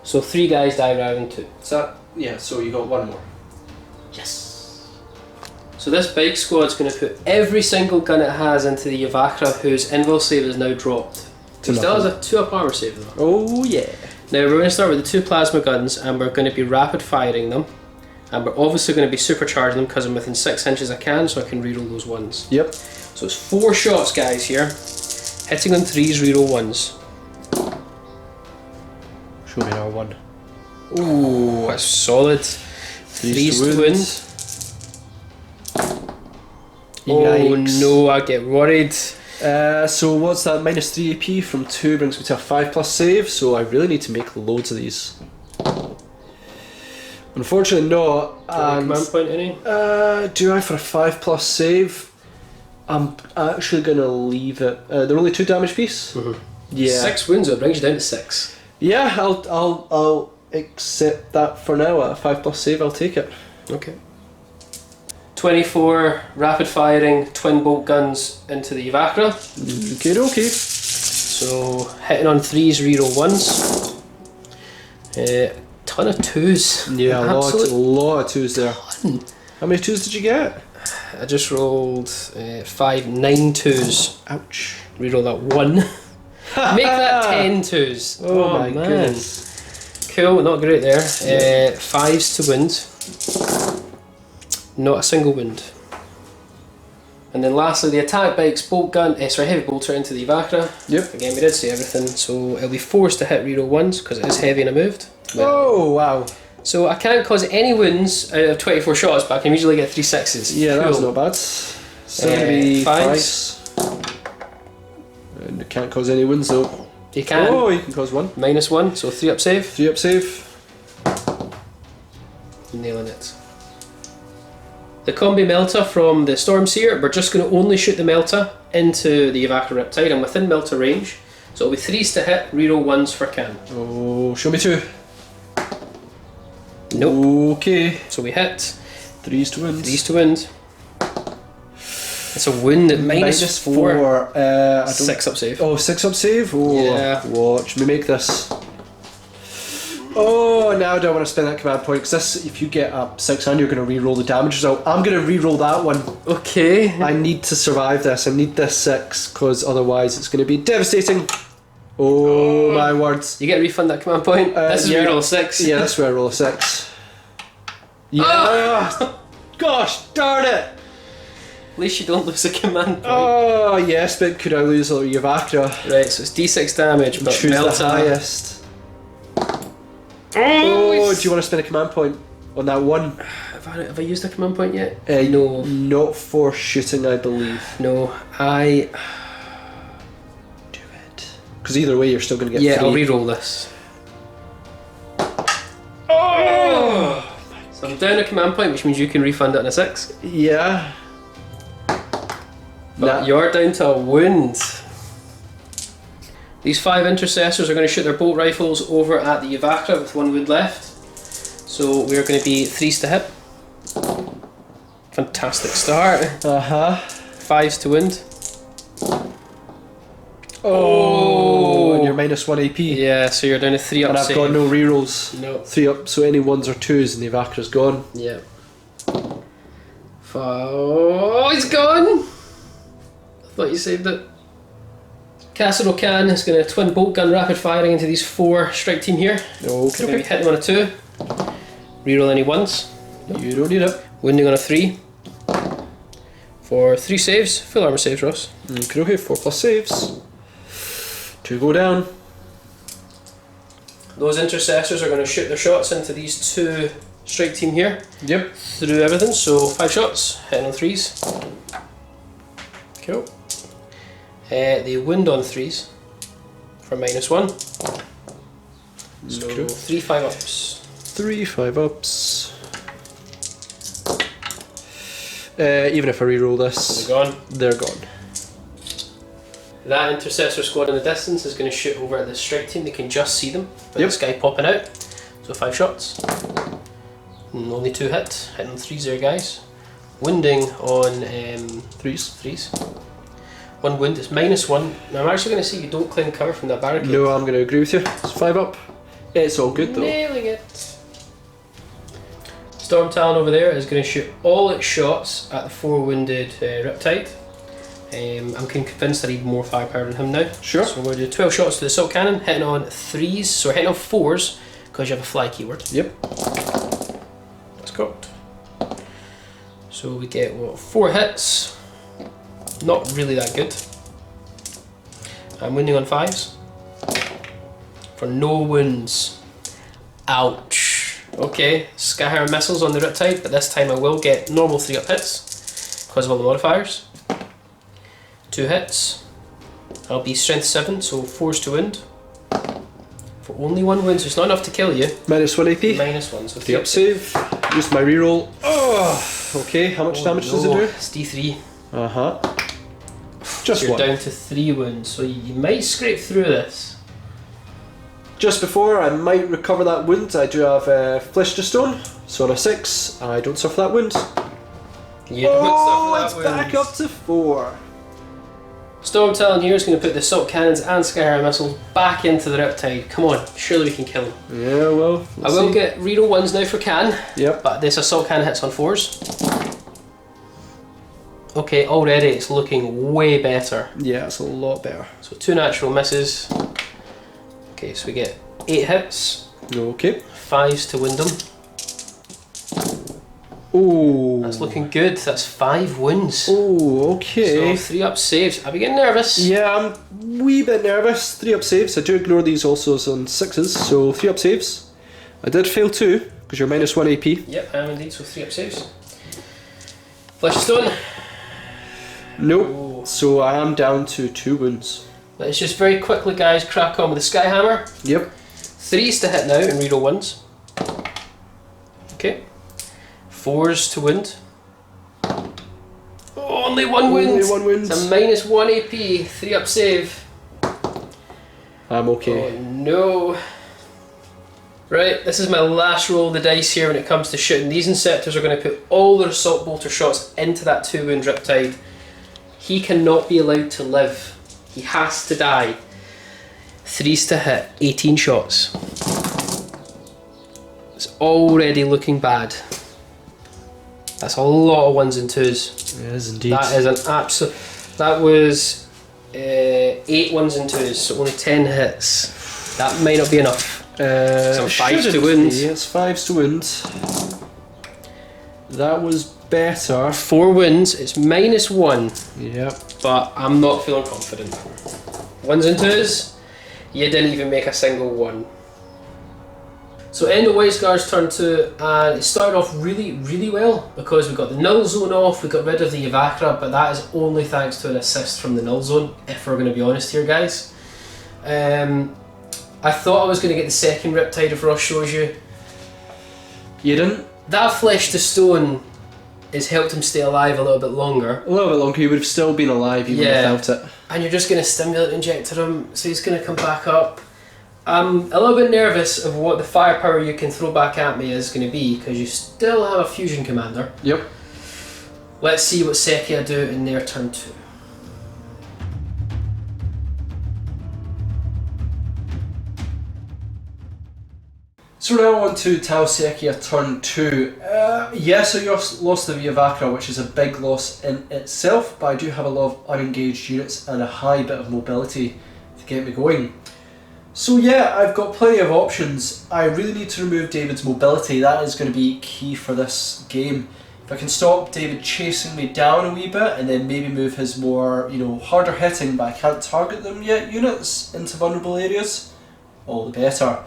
so 3 guys die rather than 2. So, yeah, so you got 1 more. Yes! So this bike squad's going to put every single gun it has into the Evacra, whose invul save is now dropped. He still has a 2-up armor save though. Oh yeah. Now we're going to start with the 2 plasma guns and we're going to be rapid firing them. And we're obviously going to be supercharging them because I'm within 6 inches I can, so I can reroll those 1s. Yep. So it's 4 shots guys here. Hitting on 3s, reroll 1s. Show me our 1. Ooh, that's solid. 3s to win. Oh no, I get worried. So what's that? -3 AP from 2 brings me to a 5+ save, so I really need to make loads of these. Unfortunately not. Command point any? Do I for a 5+ save? I'm actually gonna leave it. They're only 2 damage piece. Yeah. 6 wounds, it brings you down to 6. Yeah, I'll accept that for now. At a 5+ save, I'll take it. Okay. 24 rapid firing twin bolt guns into the Evacra. Okay. So hitting on 3s, reroll 1s. Ton of 2s. Yeah, a Absolute lot of 2s there. ton. How many 2s did you get? I just rolled 5, 9 2s. Ouch. Reroll that 1. Make that 10 2s. Oh my man. goodness. Cool, not great there. 5s to wound. Not a single wound. And then lastly, the attack bikes bolt gun, heavy bolter into the Evacra. Yep. Again, we did say everything, so it'll be forced to hit reroll 1s because it is heavy and it moved. Oh wow. So I can't cause any wounds out of 24 shots, but I can usually get 3 6s. Yeah, that was Cool. not bad. So it'll be 5s. And you can't cause any wounds though. You can. Oh, you can cause 1. -1, so 3 up save. 3 up save. Nailing it. The combi melta from the Storm Seer, we're just going to only shoot the melta into the Evacra Riptide. I'm within melta range, so it'll be 3s to hit, reroll 1s for can. Oh, show me 2. Nope. Okay. So we hit. 3s to win. 3s to wound. It's a wound at -4. I don't. 6 up save. Oh, 6 up save? Oh, Yeah. watch me make this. Oh, now I don't want to spend that command point, because this, if you get up 6 and you're going to re-roll the damage, so I'm going to re-roll that one. Okay. I need to survive this. I need this 6, because otherwise it's going to be devastating. Oh my words. You get a refund that command point. This is yeah. reroll 6. Yeah, that's where I roll a 6. Yeah. Gosh, darn it. At least you don't lose a command point. Oh, yes, but could I lose a Evacra? Right, so it's d6 damage, but Choose the melta. highest. Oh, do you want to spend a command point on that one? Have I used a command point yet? No. Not for shooting, I believe. No, I... Do it. Because either way, you're still going to get 3. I'll re-roll this. Oh! So I'm down a command point, which means you can refund it on a 6. Yeah. But you're down to a wound. These 5 intercessors are going to shoot their bolt rifles over at the Evacra with 1 wound left. So we're going to be 3s to hit. Fantastic start. 5s to wound. Oh, and you're -1 AP. Yeah, so you're down to 3 up And I've save. got no rerolls. No. 3 up, so any 1s or 2s and the Evacra's gone. Yeah. Oh, it's gone! I thought you saved it. Castle O'Can is going to twin bolt gun rapid firing into these 4 strike team here. Okay. So maybe hit them on a 2. Reroll any 1s. You don't need it. Wounding on a 3. For 3 saves. Full armor saves, Ross. Okay, 4+ saves. 2 go down. Those intercessors are going to shoot their shots into these 2 strike team here. Yep. Through everything, so 5 shots, hitting on 3s. Cool. They wound on 3s for -1. So Cool. 3 5 ups. 3 5 ups. Even if I reroll this, They're gone. they're gone. That intercessor squad in the distance is going to shoot over at the strike team. They can just see them, but Yep. this guy popping out. So 5 shots. And only 2 hit. Hitting on 3s there, guys. Wounding on 3s. 3s. 1 wound. It's -1. Now I'm actually going to say you don't claim cover from that barricade. No, I'm going to agree with you. It's 5 up. It's all good though. Nailing it. Storm Talon over there is going to shoot all its shots at the 4 wounded Riptide. I'm convinced I need more firepower than him now. Sure. So we're going to do 12 shots to the assault cannon, hitting on 3s, so we're hitting on 4s because you have a fly keyword. Yep. That's correct. So we get, what, 4 hits. Not really that good. I'm wounding on 5s. For no wounds. Ouch. Okay, Skyhire missiles on the Riptide, but this time I will get normal 3 up hits because of all the modifiers. 2 hits. I'll be strength 7, so 4s to wound. For only 1 wound, so it's not enough to kill you. -1 AP. -1, so 3 up save. Use my reroll. Oh, okay. How much damage does it do? It's D3. Just so you're one. down to 3 wounds, so you might scrape through this. Just before I might recover that wound, I do have Flesh to Stone, so on a 6, I don't suffer that wound. You don't suffer it's that back wound. up to 4. Stormtalon here is going to put the assault cannons and Skyhammer missiles back into the Riptide. Come on, surely we can kill him. Yeah, well, I will get reroll 1s now for Can. Yep. But this assault cannon hits on 4s. Okay, already it's looking way better. Yeah, it's a lot better. So 2 natural misses. Okay, so we get 8 hits. Okay. 5s to wound them. Oh. That's looking good. That's 5 wounds. Oh, okay. So 3 up saves. Are we getting nervous? Yeah, I'm a wee bit nervous. 3 up saves. I do ignore these also on 6s, so 3 up saves. I did fail 2, because you're minus 1 AP. Yep, I am indeed, so 3 up saves. Flesh of Stone. Nope. Oh. So I am down to 2 wounds. Let's just very quickly, guys, crack on with the Skyhammer. Yep. 3s to hit now and reroll 1s. Okay. 4s to wound. Oh, only 1 wound. Only 1 wound. It's a minus 1 AP, 3 up save. I'm okay. Oh no. Right, this is my last roll of the dice here when it comes to shooting. These Inceptors are going to put all their assault bolter shots into that 2 wound Riptide. He cannot be allowed to live. He has to die. 3s to hit, 18 shots. It's already looking bad. That's a lot of 1s and 2s. It is indeed. That is an absolute. That was 8 1s and 2s, so only 10 hits. That might not be enough. Some 5s to wound. Yes, 5s to wound. That was better. 4 wounds. It's minus 1, Yep. but I'm not feeling confident. 1s and 2s. You didn't even make a single 1. So end of White Scar's turn 2, and it started off really well because we got the null zone off, we got rid of the Evacra, but that is only thanks to an assist from the null zone, if we're going to be honest here, guys. I thought I was going to get the second Riptide if Ross shows you. You didn't? That Flesh to Stone has helped him stay alive a little bit longer. A little bit longer, he would have still been alive even without it. And you're just going to stimulate injector him, so he's going to come back up. I'm a little bit nervous of what the firepower you can throw back at me is going to be, because you still have a fusion commander. Yep. Let's see what Sekia do in their turn 2. So now on to Tau Sekia turn 2. Yes, I lost the Viavacra, which is a big loss in itself, but I do have a lot of unengaged units and a high bit of mobility to get me going. So yeah, I've got plenty of options. I really need to remove David's mobility. That is going to be key for this game. If I can stop David chasing me down a wee bit and then maybe move his more, harder hitting but I can't target them yet units into vulnerable areas, all the better.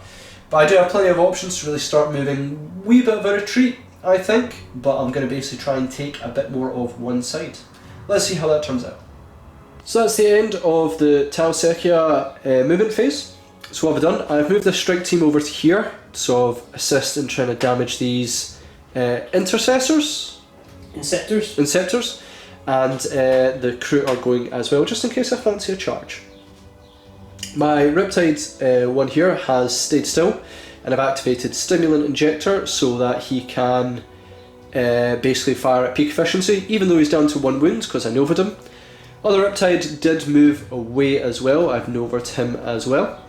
But I do have plenty of options to really start moving a wee bit of a retreat, I think, but I'm going to basically try and take a bit more of one side. Let's see how that turns out. So that's the end of the Tau Sekia movement phase. So what have I done? I've moved the strike team over to here to sort of assist in trying to damage these intercessors? Inceptors. And the crew are going as well, just in case I fancy a charge. My Riptide one here has stayed still, and I've activated Stimulant Injector so that he can basically fire at peak efficiency, even though he's down to 1 wound because I novaed him. Other Riptide did move away as well, I've novaed him as well.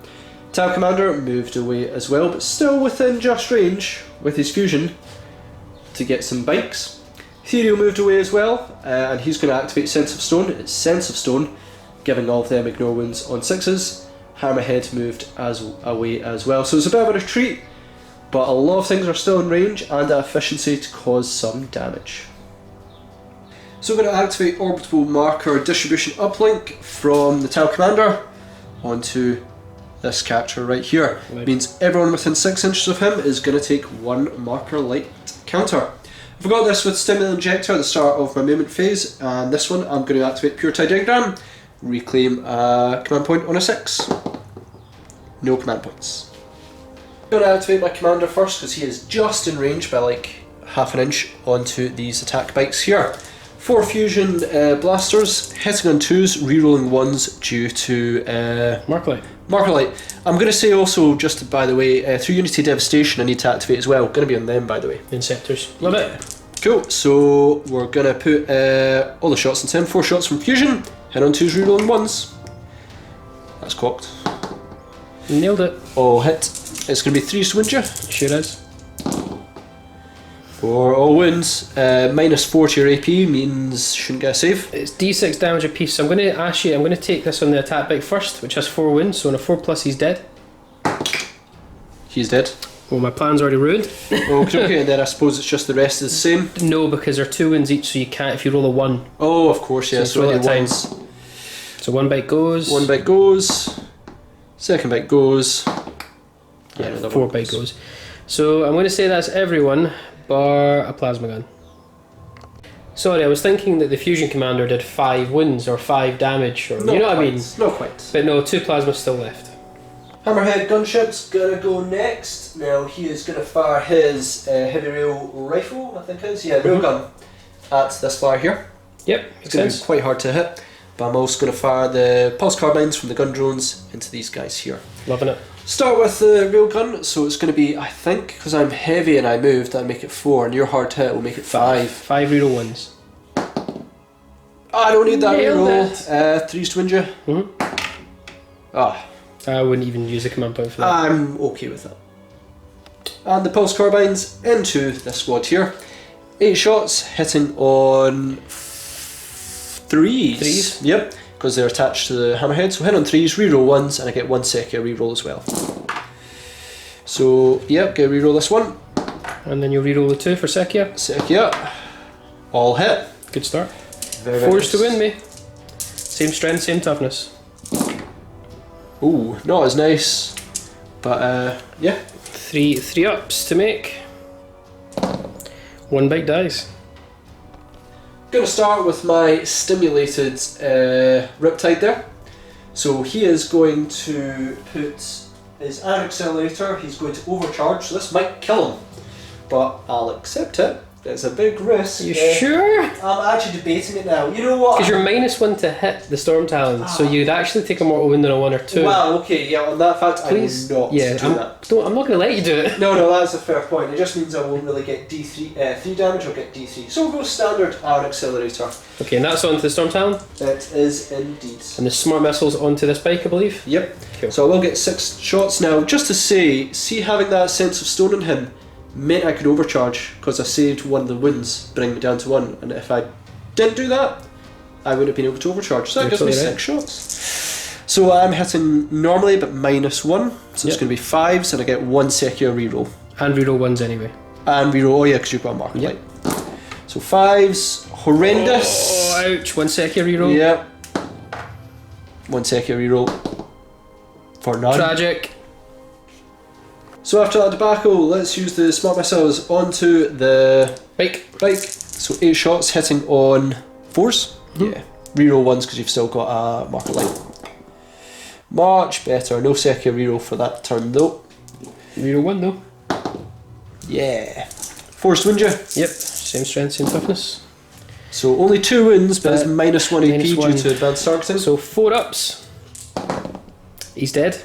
Tau Commander moved away as well, but still within just range with his fusion to get some bikes. Ethereal moved away as well, and he's going to activate Sense of Stone. It's Sense of Stone, giving all of them ignore wounds on 6s. Hammerhead moved away as well. So it's a bit of a retreat, but a lot of things are still in range and at efficiency to cause some damage. So we're going to activate Orbital Marker Distribution Uplink from the Tau Commander onto this character right here. Right. Means everyone within 6 inches of him is going to take 1 marker light counter. I forgot this with Stimulant Injector at the start of my movement phase, and this one I'm going to activate Pure Tide Diagram, reclaim a command point on a 6. No command points. I'm going to activate my commander first because he is just in range by like half an inch onto these attack bikes here. 4 fusion blasters, hitting on 2s, rerolling 1s due to Marklight. Markerlight. I'm going to say also, just by the way, through Unity Devastation I need to activate as well. Going to be on them, by the way. Inceptors. Love it. Cool, so we're going to put all the shots into him. 4 shots from fusion, hit on 2s, rerolling 1s. That's cocked. Nailed it. All hit. It's going to be 3s to win you. Sure is. For all wounds, -4 to your AP means shouldn't get a save. It's D6 damage a piece, so I'm going to ask you, I'm going to take this on the attack bike first, which has 4 wounds, so on a 4+ he's dead. He's dead. Well, my plan's already ruined. Okay, and then I suppose it's just the rest is the same. No, because they're 2 wounds each, so you can't if you roll a 1. Oh, of course, yeah. So So roll many at a ones. So 1 bite goes. 1 bite goes. Second bite goes. Yeah, another 4 one bite goes. goes. So I'm going to say that's everyone, bar a plasma gun. Sorry, I was thinking that the fusion commander did 5 wounds or 5 damage, or Not you know what I quite, mean. Not quite. But no, 2 plasmas still left. Hammerhead Gunship's gonna go next. Now he is gonna fire his heavy rail rifle, I think it is. Yeah, railgun at this fire here. Yep, It's makes gonna sense. be quite hard to hit. But I'm also gonna fire the pulse carbines from the gun drones into these guys here. Loving it. Start with the railgun, so it's gonna be, I think, because I'm heavy and I moved, I'll make it 4, and your hard hit will make it 5. 5 reroll ones. I don't need that Nailed reroll. 3s to win you. Ah. I wouldn't even use a command point for that. I'm okay with that. And the pulse carbines into this squad here. 8 shots hitting on 3s. 3s? Yep, because they're attached to the hammerhead. So hit on 3s, reroll 1s, and I get 1 Sekia reroll as well. So, yep, get a reroll this one. And then you'll reroll the 2 for Sekia. Sekia. All hit. Good start. Very, very 4s to nice. win me. Same strength, same toughness. Ooh, not as nice. But, yeah. 3 ups to make. 1 bite dies. Going to start with my stimulated Riptide there. So he is going to put his iron accelerator, he's going to overcharge, so this might kill him. But I'll accept it. It's a big risk. Are you sure? I'm actually debating it now. You know what? Because you're -1 to hit the Storm Talon, so you'd actually take a mortal wound on a 1 or 2. Well, okay, yeah, on that fact, Please. I will not Yeah, do that. I'm not going to let you do it. No, that's a fair point. It just means I won't really get D3, 3 damage, I'll get D3. So we'll go standard iron accelerator. Okay, and that's onto the Storm Talon. It is indeed. And the smart missiles onto this bike, I believe. Yep. Cool. So I will get 6 shots now. Just to say, see having that sense of stone in him meant I could overcharge because I saved 1 of the wounds, bring me down to 1. And if I didn't do that, I would have been able to overcharge. So that gives me 6 shots. So I'm hitting normally, but -1. So it's Yep. going to be 5s, and I get 1 Sekia reroll. And reroll 1s anyway. And reroll, oh yeah, because you've got a marker Yep. light. So 5s, horrendous. Oh, ouch. 1 Sekia reroll. Yep. 1 Sekia reroll. For none. Tragic. So after that debacle, let's use the smart missiles onto the Bike. bike. So 8 shots hitting on 4s. Yeah. Reroll 1s because you've still got a marker light. Much better. No Sekia reroll for that turn though. Reroll 1 though. Yeah. 4s to win you. Yep. Same strength, same toughness. So only 2 wins, but it's -1 AP -1. due to advanced targeting. So 4 ups. He's dead.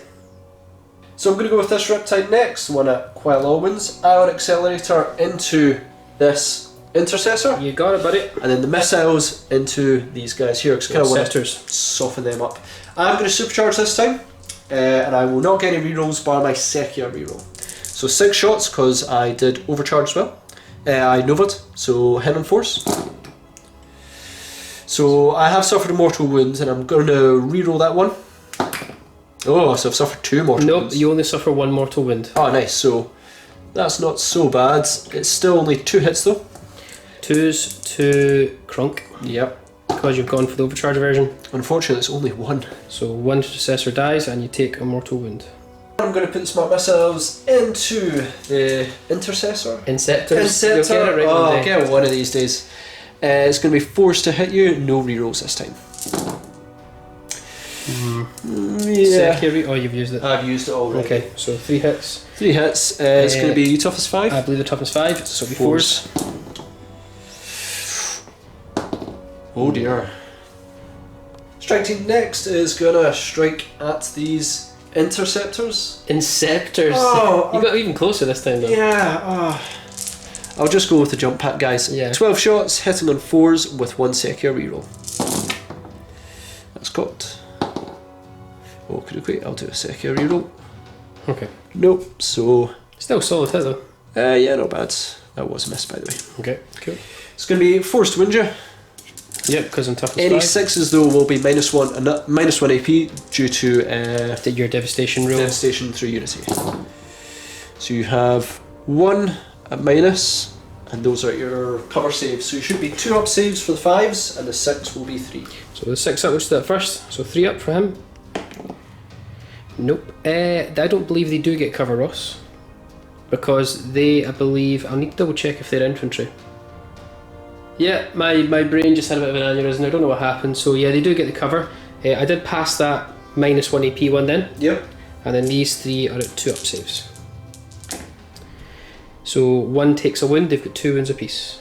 So I'm going to go with this Riptide next, one at quite low wins. Iron Accelerator into this Intercessor, You got it, buddy. and then the missiles into these guys here, because I kind of want to Interceptors. soften them up. I'm going to supercharge this time, and I will not get any rerolls bar my Sekia reroll. So 6 shots, because I did overcharge as well. I Novad, so hit on force. So I have suffered a mortal wound, and I'm going to reroll that one. Oh, so I've suffered 2 mortal Nope, wounds. you only suffer 1 mortal wound. Oh, nice. So that's not so bad. It's still only 2 hits though. 2s to Crunk, Yep. because you've gone for the overcharge version. Unfortunately, it's only 1. So 1 Intercessor dies and you take a mortal wound. I'm going to put the smart missiles into the Intercessor. Inceptors. You'll get it right oh, one I'll day. get it one of these days. It's going to be forced to hit you. No rerolls this time. Yeah. Oh, you've used it. I've used it already. Okay, so 3 hits. 3 hits. It's going to be toughness 5. I believe the toughness 5, so it'll be 4s. Oh dear. Strike team next is gonna strike at these interceptors. Inceptors. Oh, You got even closer this time though. Yeah. I'll just go with the jump pack, guys. Yeah. 12 shots, hitting on 4s with 1 Sekia reroll. That's cocked. Oh, could it quit? I'll do a Sekia reroll. Okay. Nope. So. Still solid hit though. Yeah, not bad. That was a miss, by the way. Okay, cool. It's going to be forced to wound you. Yep, because I'm tough as Any 5. 6s though will be -1 and -1 AP due to Did your devastation roll? devastation through unity. So you have 1 at minus, and those are your cover saves. So you should be 2 up saves for the 5s, and the 6 will be 3. So the 6 up, which is that first? So 3 up for him. Nope. I don't believe they do get cover, Ross. Because they, I believe, I'll need to double check if they're infantry. Yeah, my brain just had a bit of an aneurysm. I don't know what happened. So yeah, they do get the cover. I did pass that -1 AP one then. Yep. And then these 3 are at 2 up saves. So 1 takes a wound, they've got 2 wounds apiece.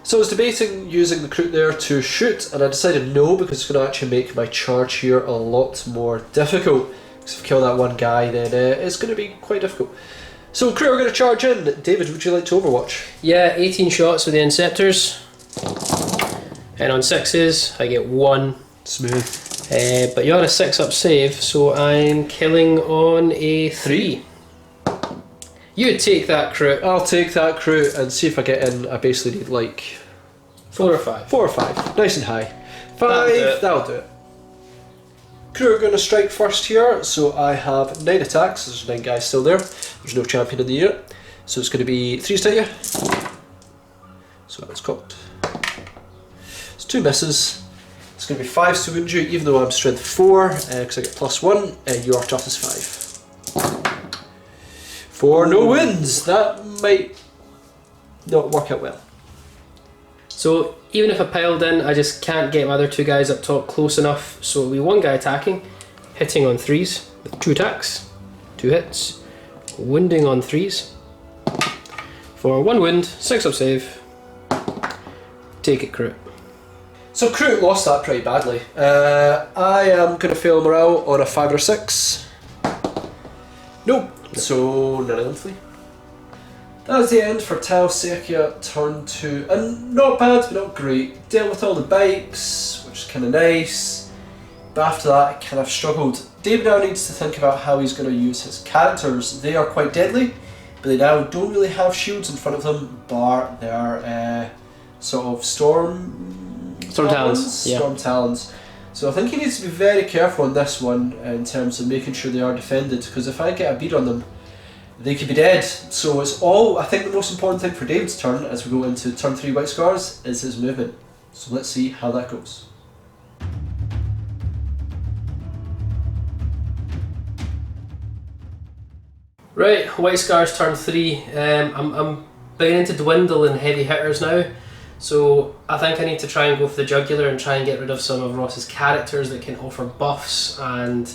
So I was debating using the Kroot there to shoot, and I decided no, because it's going to actually make my charge here a lot more difficult. Because if I kill that one guy, then it's going to be quite difficult. So Kroot are going to charge in. David, would you like to overwatch? Yeah, 18 shots with the Inceptors. And on 6s, I get 1. Smooth. But you're on a 6 up save, so I'm killing on a 3. You take that, Kroot. I'll take that Kroot and see if I get in. I basically need like 4 or 5. 4 or 5. Nice and high. 5, that'll do it. Crew are going to strike first here, so I have 9 attacks. There's 9 guys still there. There's no champion in the unit. So it's going to be 3s to hit you. So that's cocked. It's 2 misses. It's going to be 5s to wound you, even though I'm strength 4, because I get +1, and your toughness 5. 4 no wins. That might not work out well. So even if I piled in, I just can't get my other 2 guys up top close enough. So it'll be 1 guy attacking, hitting on 3s with 2 attacks, 2 hits, wounding on 3s. For 1 wound, 6 up save. Take it, Kroot. So Kroot lost that pretty badly. I am going to fail morale on a 5 or 6. Nope. So none of them flee. That is the end for Tau Sekia turn 2. And not bad, but not great. Dealt with all the bikes, which is kind of nice. But after that, I kind of struggled. Dave now needs to think about how he's going to use his characters. They are quite deadly, but they now don't really have shields in front of them, bar their sort of storm talons. Yeah. Storm talons. So I think he needs to be very careful on this one in terms of making sure they are defended, because if I get a beat on them, they could be dead. So it's all, I think the most important thing for David's turn as we go into turn 3 White Scars is his movement. So let's see how that goes. Right, White Scars turn 3. I'm beginning to dwindle in heavy hitters now. So I think I need to try and go for the jugular and try and get rid of some of Ross's characters that can offer buffs and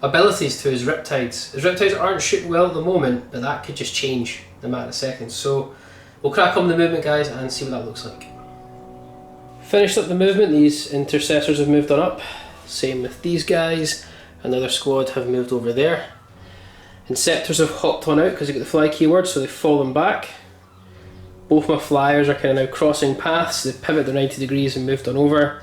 abilities to his Riptides. His Riptides aren't shooting well at the moment, but that could just change in a matter of seconds. So we'll crack on the movement, guys, and see what that looks like. Finished up the movement, these intercessors have moved on up. Same with these guys. Another squad have moved over there. Inceptors have hopped on out because they got the fly keyword, so they've fallen back. Both my flyers are kind of now crossing paths. They've pivoted their 90 degrees and moved on over.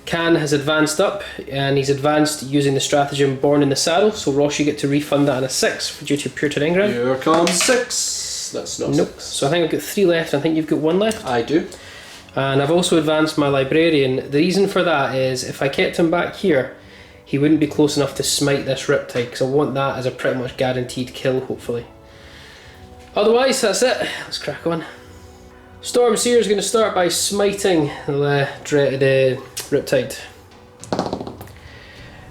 Can has advanced up, and he's advanced using the stratagem Born in the Saddle. So Ross, you get to refund that on a 6 due to pure terrain ground. Here comes 6. That's not Nope. 6. So I think I've got 3 left. I think you've got 1 left. I do. And I've also advanced my librarian. The reason for that is if I kept him back here, he wouldn't be close enough to smite this Riptide, because I want that as a pretty much guaranteed kill, hopefully. Otherwise, that's it. Let's crack on. Stormseer is going to start by smiting the dreaded Riptide.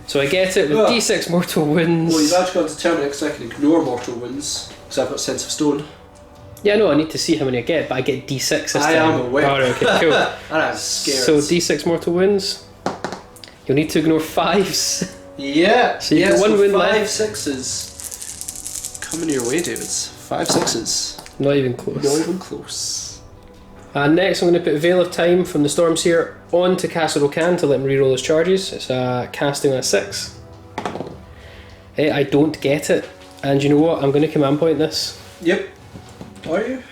So I get it with D6 mortal wounds. Well, you've actually got to determine it because I can ignore mortal wounds because I've got Sense of Stone. Yeah, no, I need to see how many I get, but I get D6 this time. I am aware. Oh, okay, cool. And I'm scared. So D6 mortal wounds. You'll need to ignore 5s. Yeah. So you get 1 wound 5 left. 6s coming your way, David. 5 6s. Not even close. Not even close. And next I'm going to put Veil of Time from the Stormseer onto Castle Rokan to let him reroll his charges. It's casting on a 6. I don't get it. And you know what? I'm going to command point this. Yep. Are you?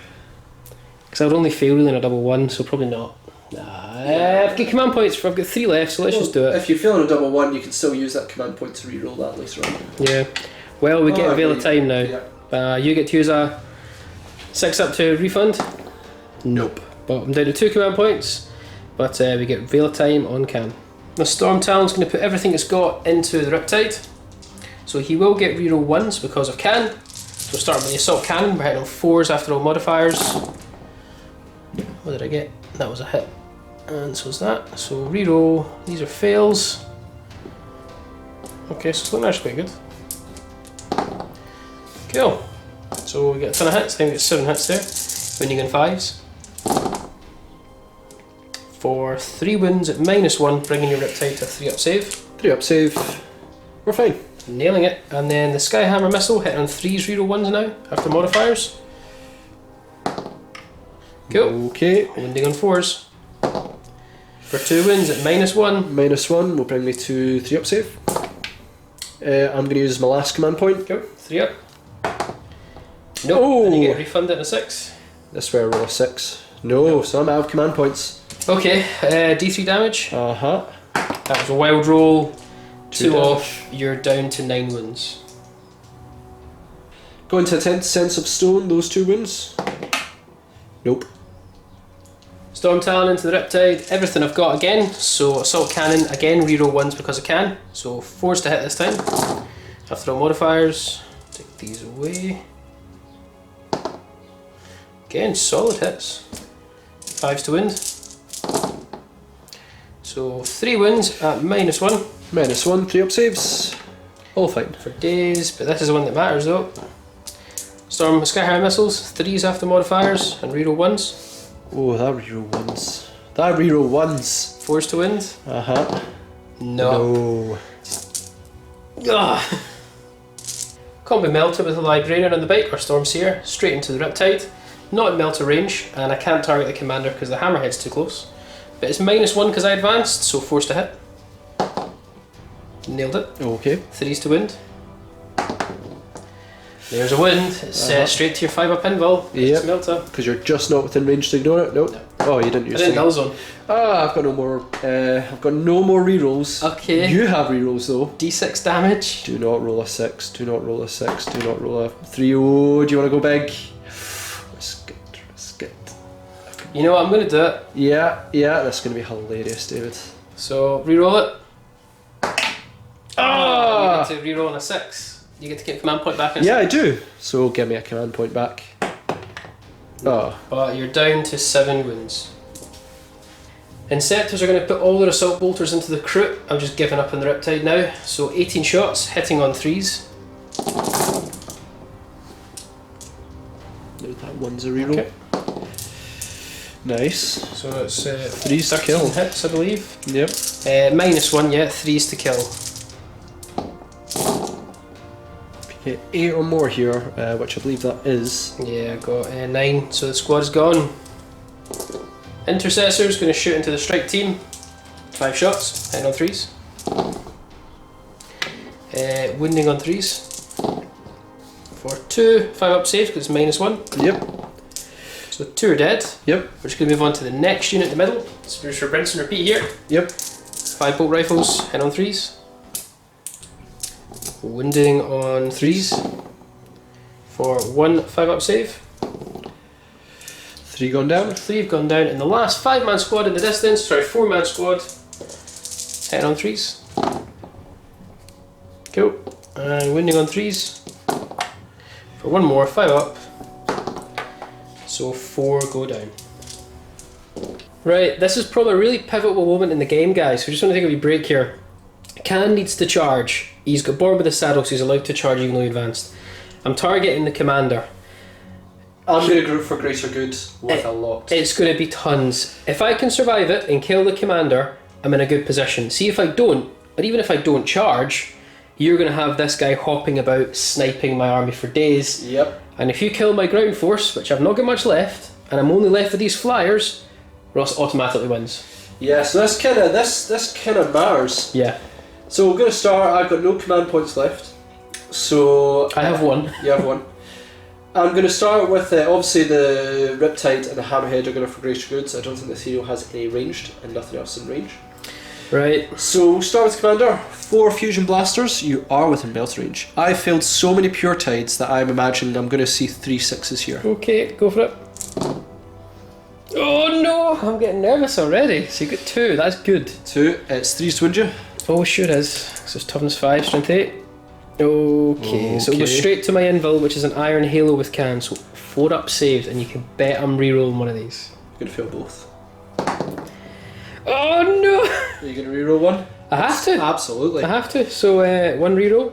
Because I would only fail really on a double 1, so probably not. I've got command points. I've got 3 left, so let's just do it. If you fail on a double 1, you can still use that command point to reroll that later on. Yeah. Well, we get a Veil of Time now. Yeah. You get to use a 6 up to refund. Nope. But I'm down to 2 command points. But we get Veil of Time on Can. The Storm Talon's going to put everything it's got into the Riptide. So he will get reroll 1s because of Can. So we'll start with the Assault Cannon. We're hitting on 4s after all modifiers. What did I get? That was a hit. And so is that. So reroll. These are fails. Okay, so it's looking actually quite good. Cool. So we get a ton of hits. I think we get 7 hits there. Winning in 5s. For 3 wins at -1, bringing your Riptide to a 3 up save. 3 up save. We're fine. Nailing it. And then the Skyhammer Missile hitting on 3s, reroll 1s now after modifiers. Cool. Okay. Winding on 4s. For 2 wins at -1. -1 will bring me to 3 up save. I'm going to use my last command point. Go. 3 up. Nope. Oh. And you get refunded in a 6. This is where I roll a 6. No, so I'm out of command points. Okay, D3 damage. Uh-huh. That was a wild roll. 2 damage. off, you're down to 9 wounds. Going to attempt Sense of Stone, those 2 wounds. Nope. Storm Talon into the Riptide, everything I've got again. So Assault Cannon, again reroll 1s because I can. So 4s to hit this time. After all modifiers, take these away. Again, solid hits. 5s to wind. So 3 wins at -1. -1, 3 up saves. All fine. For days, but this is the one that matters though. Storm Skyhammer Missiles, 3s after modifiers, and reroll 1s. Oh, that reroll 1s. That reroll 1s. 4s to wind. Uh-huh. No. Ugh. Can't be Melter with a Librarian on the bike or Stormseer, straight into the Riptide. Not in Melter range, and I can't target the commander because the Hammerhead's too close. But it's -1 because I advanced, so 4s to hit. Nailed it. Okay. 3s to wind. There's a wind. It's straight to your 5 up invul. Yep. It's Melter. Because you're just not within range to ignore it. Nope. No. Oh, you didn't use I didn't it. null zone. Ah, I've got no more. I've got no more rerolls. Okay. You have rerolls though. D6 damage. Do not roll a 6. Do not roll a 6. Do not roll a 3. Oh, do you want to go big? Risk it. Risk it. You know what? I'm going to do it. Yeah. That's going to be hilarious, David. So reroll it. Ah! You get to reroll on a 6. You get to get command point back in a Yeah, I do. So give me a command point back. Oh. But you're down to 7 wounds. Inceptors are going to put all their assault bolters into the croup. I'm just giving up on the Riptide now. So 18 shots, hitting on 3s. That one's a reroll. Okay. Nice. So it's 3s to 13 kill. hits, I believe. Yep. -1, yeah, 3s to kill. Okay, 8 or more here, which I believe that is. Yeah, I got 9, so the squad is gone. Intercessor's going to shoot into the strike team. 5 shots, hitting on 3s. Wounding on 3s. For 2, 5 up save because it's -1. Yep. So 2 are dead. Yep. We're just going to move on to the next unit in the middle. So just rinse and repeat here. Yep. 5 bolt rifles, hitting on 3s. Wounding on 3s. For 1 5 up save. 3 gone down. 3 have gone down, and the last 5-man squad in the distance, sorry, 4-man squad, hitting on 3s. Cool. And wounding on 3s. For 1 more, 5 up. So 4 go down. Right, this is probably a really pivotal moment in the game, guys. We just want to take a wee break here. Can needs to charge. He's got Born with the Saddle, so he's allowed to charge even though he advanced. I'm targeting the commander. I'm going to go for greater good with a lot. It's going to be tons. If I can survive it and kill the commander, I'm in a good position. See, if I don't, or even if I don't charge, you're going to have this guy hopping about, sniping my army for days. Yep. And if you kill my ground force, which I've not got much left, and I'm only left with these flyers, Ross automatically wins. Yeah, so this kind of matters. Yeah. So we're going to start. I've got no command points left. So I have one. You have one. I'm going to start with obviously the Riptide and the Hammerhead are going for greater goods. I don't think this hero has any ranged and nothing else in range. Right. So we'll start with Commander. 4 Fusion Blasters. You are within melt range. I failed so many Pure Tides that I'm imagining I'm going to see 3 6s here. Okay, go for it. Oh no, I'm getting nervous already. So you got 2, that's good. 2, it's 3 to win you. Oh, sure is. So it's toughness 5, strength 8. Okay, so it goes straight to my invul, which is an Iron Halo with can, so 4 up saved, and you can bet I'm rerolling one of these. You're going to fail both. Oh no! Are you going to reroll one? I have to. Absolutely. I have to. So 1 reroll,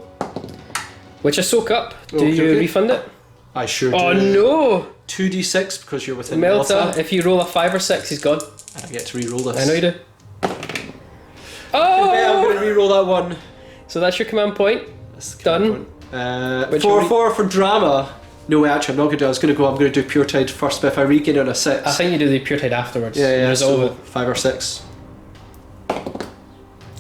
which I soak up. Do you refund it? I sure do. Oh no! 2d6 because you're within Melta, if you roll a 5 or 6, he's gone. I get to reroll this. I know you do. Oh! I'm going to reroll that one. So that's your command point. That's the done. Point. 4 for drama. No, wait, actually, I'm not going to do it. I'm going to do Pure Tide first, but if I regain on a 6. I think you do the Pure Tide afterwards. Yeah, so 5 or 6.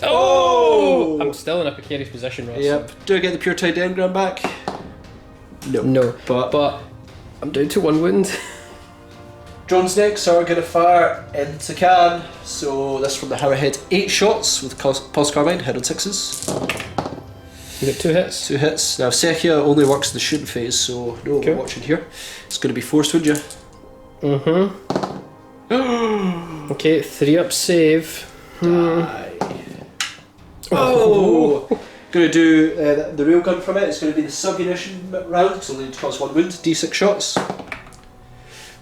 Oh! I'm still in a precarious position, Ross. Yep. Do I get the Pure Tide engram back? No. But I'm down to 1 wound. Drones next are going to fire into can. So this from the Hammerhead. 8 shots with Pulse Carbine, head on 6s. You got 2 hits. 2 hits. Now Sechia only works in the shooting phase, so no Cool. watching here. It's going to be forced, would you? Okay, 3 up save. Die. Oh! Going to do the real gun from it. It's going to be the submunition round, because only costs 1 wound. D6 shots.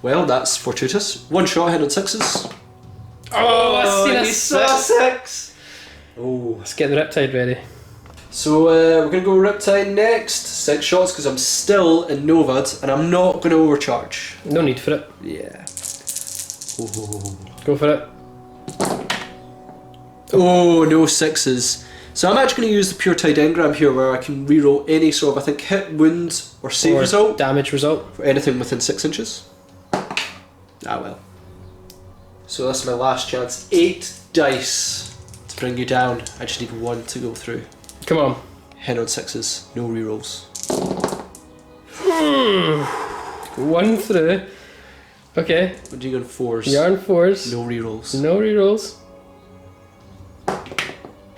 Well, that's fortuitous. 1 shot, head on 6s. Oh, I see you saw 6! Oh. Let's get the Riptide ready. So we're going to go Riptide next. 6 shots because I'm still in Novad and I'm not going to overcharge. No need for it. Yeah. Oh. Go for it. Oh, no 6s. So I'm actually going to use the Pure Tide engram here where I can reroll any sort of, I think, hit, wound or save result. Damage result. For anything within 6 inches. Ah well. So that's my last chance. 8 dice to bring you down. I just need 1 to go through. Come on. Head on 6s, no rerolls. 1 through. Okay. What do you go on 4s? You're on 4s. No rerolls. No rerolls.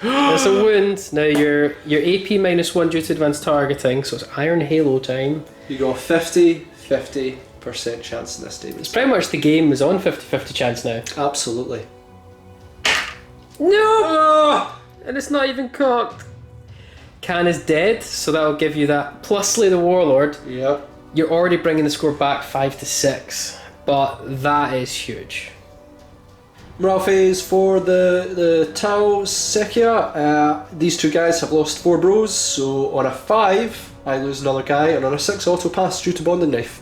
That's a wound. Now your AP -1 due to advanced targeting, so it's Iron Halo time. You got a 50% chance in this, David. It's pretty much the game is on 50-50 chance now. Absolutely. No! And it's not even cocked. Can is dead, so that'll give you that. Plus Slay the Warlord. Yep. You're already bringing the score back 5 to 6, but that is huge. Morale phase for the Tau Sekia. These 2 guys have lost 4 bros, so on a 5 I lose another guy, and on a 6 auto pass due to Bonding Knife.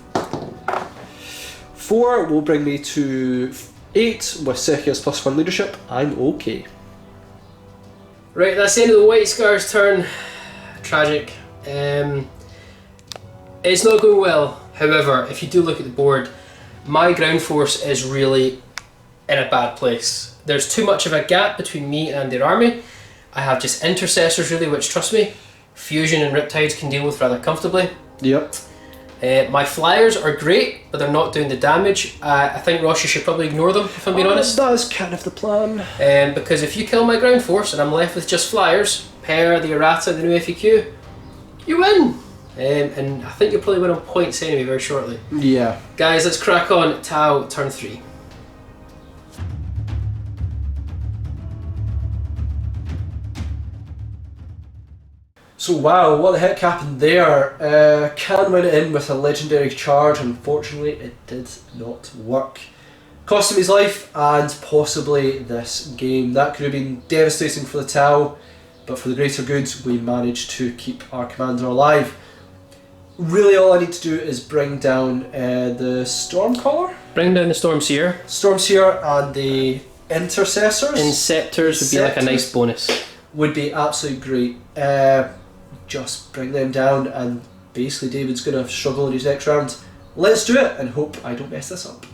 4 will bring me to 8 with Sekia's +1 leadership. I'm okay. Right, that's the end of the White Scar's turn. Tragic. It's not going well. However, if you do look at the board, my ground force is really in a bad place. There's too much of a gap between me and their army. I have just intercessors really, which, trust me, Fusion and Riptides can deal with rather comfortably. Yep. My flyers are great, but they're not doing the damage. I think, Ross, you should probably ignore them, if I'm being honest. That is kind of the plan. Because if you kill my ground force and I'm left with just flyers, per the errata, the new FAQ, you win! And I think you'll probably win on points anyway very shortly. Yeah. Guys, let's crack on. Tau, turn 3. So wow, what the heck happened there? Can went in with a legendary charge. Unfortunately, it did not work. Cost him his life and possibly this game. That could have been devastating for the Tau, but for the greater good, we managed to keep our commander alive. Really, all I need to do is bring down the Stormcaller, Bring down the Stormseer. Stormseer, and the Intercessors. Inceptors would be like a nice bonus. Would be absolutely great. Just bring them down, and basically David's going to struggle in his next round. Let's do it and hope I don't mess this up.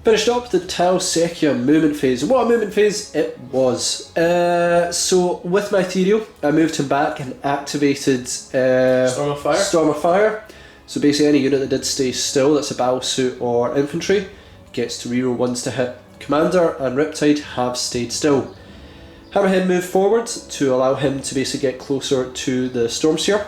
Finished up the Tau Sekia movement phase. What a movement phase it was. So with my ethereal, I moved him back and activated Storm of Fire. Storm of Fire. So basically any unit that did stay still, that's a battle suit or infantry, gets to reroll ones to hit. Commander and Riptide have stayed still. Hammerhead moved forward to allow him to basically get closer to the Stormseer.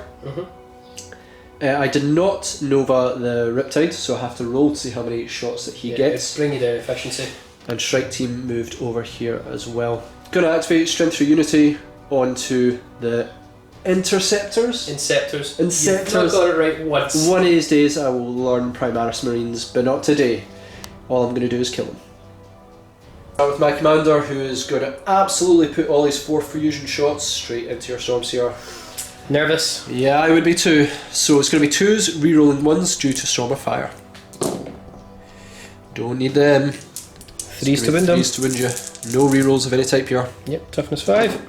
I did not Nova the Riptide, so I have to roll to see how many shots that he gets. Bring you down efficiency. And Strike Team moved over here as well. Gonna activate Strength through Unity onto the Interceptors. Inceptors. Inceptors. You've not got it right once. One of these days I will learn Primaris Marines, but not today. All I'm gonna do is kill them. With my commander, who is going to absolutely put all his 4 fusion shots straight into your Stormseer. Nervous? Yeah, I would be too. So it's going to be 2s, rerolling 1s due to Storm of Fire. Don't need them. 3s to win them. 3s to win you. No rerolls of any type here. Yep, toughness 5.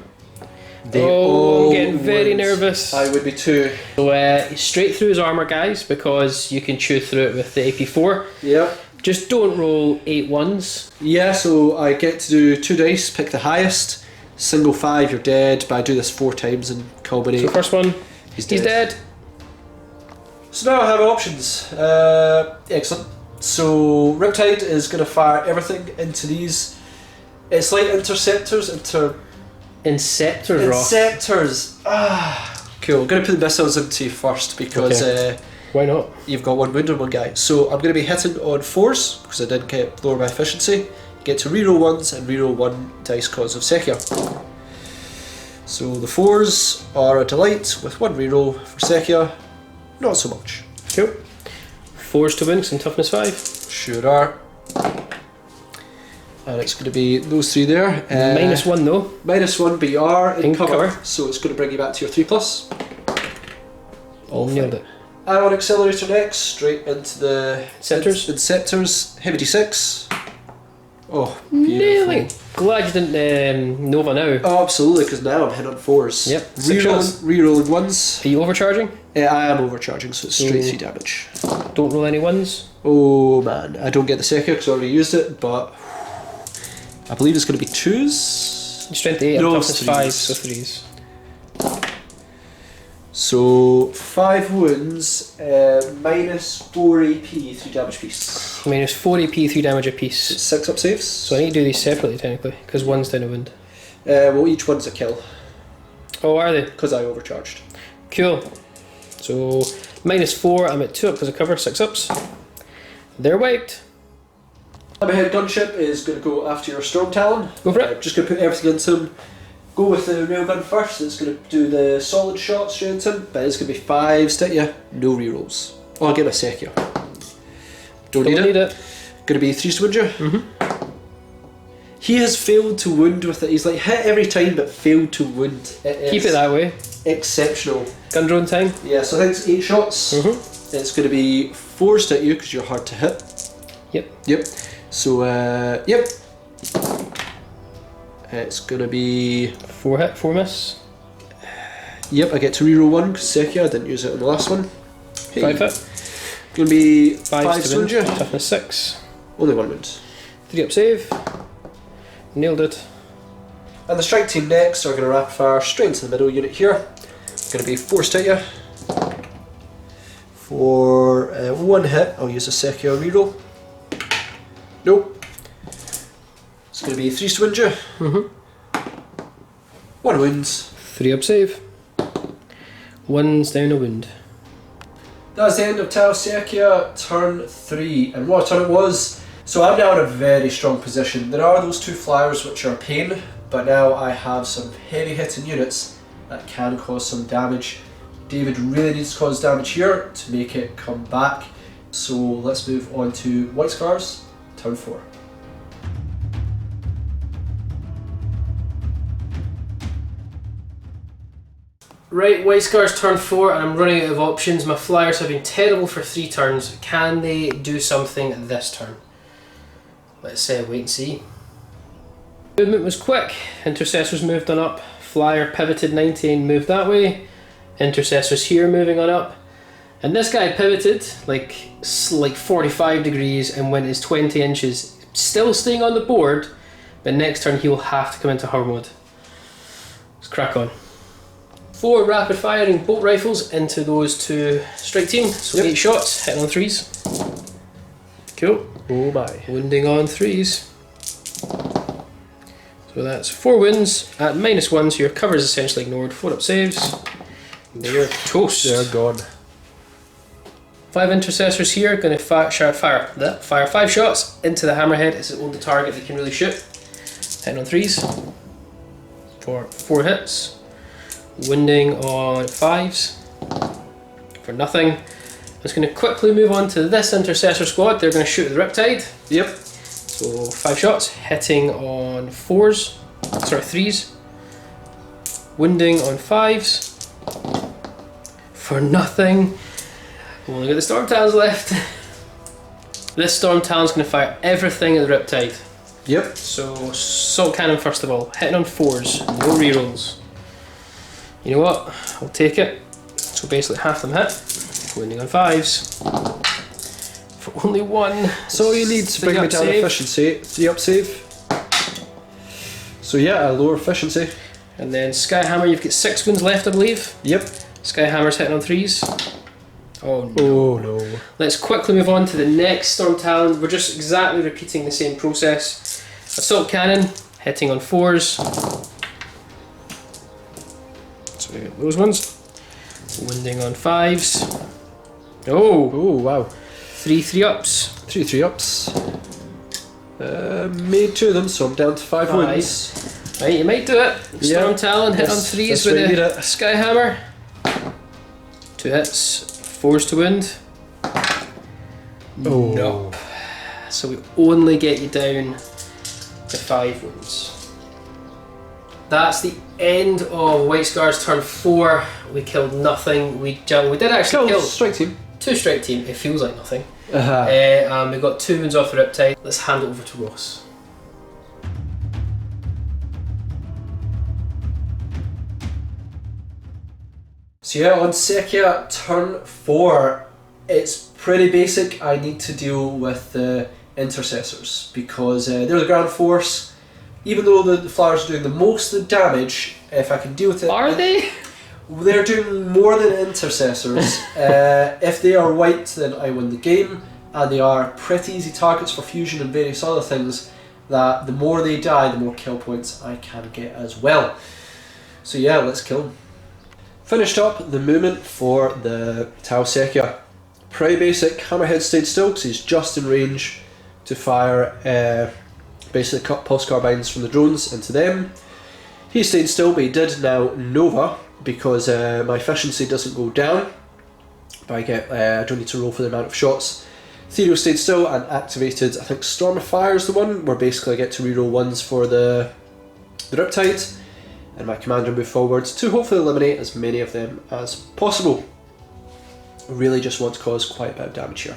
They I'm all getting very would. nervous. I would be too. So straight through his armour, guys, because you can chew through it with the AP4. Yeah. Just don't roll 8 1s. Yeah, so I get to do 2 dice, pick the highest. Single 5, you're dead, but I do this 4 times and culminate. So first one, he's dead. So now I have options. Excellent. So Riptide is going to fire everything into these. It's like Interceptors. Inceptors, Ross. Inceptors. Cool. I'm going to put the missiles into you first because Why not? you've got 1 wound on 1 guy. So I'm going to be hitting on 4s because I did get lower my efficiency. Get to reroll 1s and reroll 1 dice cause of Sekia. So the 4s are a delight with 1 reroll. For Sekia, not so much. Cool. 4s to win, some toughness 5. Sure are. And it's going to be those 3 there. -1 though. -1, but you are in cover, cover. so it's going to bring you back to your 3+. All Nailed fine. it. Ion Accelerator next, straight into the Inceptors. Inceptors. Heavy D6. Oh, beautiful. Nearly. Glad you didn't Nova now. Oh, absolutely, because now I'm hitting on 4s. Yep, 6 shots. Rerolling 1s. Are you overcharging? I am overcharging, so it's straight 3 damage. Don't roll any 1s. Oh man, I don't get the Sekia because I already used it, but I believe it's going to be 2s. Strength 8 and No, toughness 5, 3s. so 3s. So 5 wounds, -4 AP, 3 damage piece. -4 AP, 3 damage a piece. 6 up saves. So I need to do these separately technically, because one's down a wound. Well, each one's a kill Oh, are they? because I overcharged. Cool. So -4, I'm at 2 up because I cover 6 ups. They're wiped. Hammerhead Gunship is going to go after your Storm Talon. Go for it. Just going to put everything into him. Go with the railgun first. It's going to do the solid shot straight into him, but it's going to be 5s to hit you. No rerolls. Oh, I'll get a Sekia. Don't need it. Going to be 3s to wound you. He has failed to wound with it. He's like hit every time but failed to wound. Keep it that way. Exceptional. Gun drone time. Yeah, so I think it's 8 shots. It's going to be 4s to hit you because you're hard to hit. Yep. So, yep. It's going to be 4 hit, 4 miss. Yep, I get to reroll 1 because Sekia, I didn't use it on the last one. Hey. 5 hit. Going to be 5 5 to win. wound you. Toughness 6. Only 1 wound. 3 up save. Nailed it. And the strike team next are going to rapid fire straight into the middle unit here. Going to be 4s to hit you. For 1 hit, I'll use a Sekia reroll. Nope. It's going to be 3s to wound you. 1 wounds. 3 up save. 1's down a wound. That's the end of Tau Sekia turn 3, and what a turn it was. So I'm now in a very strong position. There are those 2 flyers which are a pain, but now I have some heavy hitting units that can cause some damage. David really needs to cause damage here to make it come back. So let's move on to White Scars, turn 4. Right, White Scars turn 4 and I'm running out of options. My flyers have been terrible for 3 turns. Can they do something this turn? Let's wait and see. Movement was quick. Intercessors moved on up. Flyer pivoted 90 and moved that way. Intercessors here moving on up. And this guy pivoted like 45 degrees and went his 20 inches still staying on the board, but next turn he'll have to come into hover mode. Let's crack on. 4 rapid firing bolt rifles into those 2 strike team, so 8 shots, hitting on 3s. Cool. Oh my. Wounding on 3s. So that's 4 wounds at -1, so your cover is essentially ignored. 4 up saves. They're toast. They're gone. 5 intercessors here, going to fire 5 shots into the hammerhead. It's the only target they can really shoot. Hitting on 3s for 4 hits. Wounding on 5s for nothing. I'm just going to quickly move on to this intercessor squad. They're going to shoot at the Riptide. Yep. So 5 shots, hitting on 4s, sorry 3s. Wounding on 5s for nothing. We've only got the Storm Talons left. This Storm Talon's going to fire everything at the Riptide. Yep. So Assault Cannon first of all, hitting on 4s, no rerolls. You know what? I'll take it. So basically half them hit. Wounding on 5s for only 1. So you need to bring me down efficiency. 3 up save. So yeah, a lower efficiency. And then Skyhammer, you've got 6 wounds left, I believe. Yep. Skyhammer's hitting on 3s. Oh no. Oh no. Let's quickly move on to the next Storm Talon. We're just exactly repeating the same process. Assault Cannon, hitting on 4s. So we got those ones. Wounding on 5s. Oh! Oh wow. 3 3-ups. 3 3-ups. Made 2 of them, so I'm down to 5 wounds. Right, you might do it. Storm Talon hit on 3s with a Skyhammer. 2 hits, 4s to wound. Oh. Nope. So we only get you down to 5 wounds. That's the end of White Scar's turn 4. We killed nothing. We did actually kill strike team. 2 strike team. It feels like nothing. Uh-huh. We got 2 wounds off the Riptide. Let's hand it over to Ross. So yeah, on Sekia, turn 4, it's pretty basic. I need to deal with the intercessors because they're the ground force. Even though the flyers are doing the most of the damage, if I can deal with it... Are they? They're doing more than intercessors. If they are white, then I win the game, and they are pretty easy targets for fusion and various other things that the more they die, the more kill points I can get as well. So yeah, let's kill them. Finished up the movement for the Tau Sekia. Pretty basic. Hammerhead stayed still because he's just in range to fire basically cut pulse carbines from the drones into them. He stayed still, but he did now Nova because my efficiency doesn't go down. But I don't need to roll for the amount of shots. Ethereal stayed still and activated, I think Storm of Fire is the one, where basically I get to reroll 1s for the Riptide. And my commander moved forward to hopefully eliminate as many of them as possible. Really just want to cause quite a bit of damage here.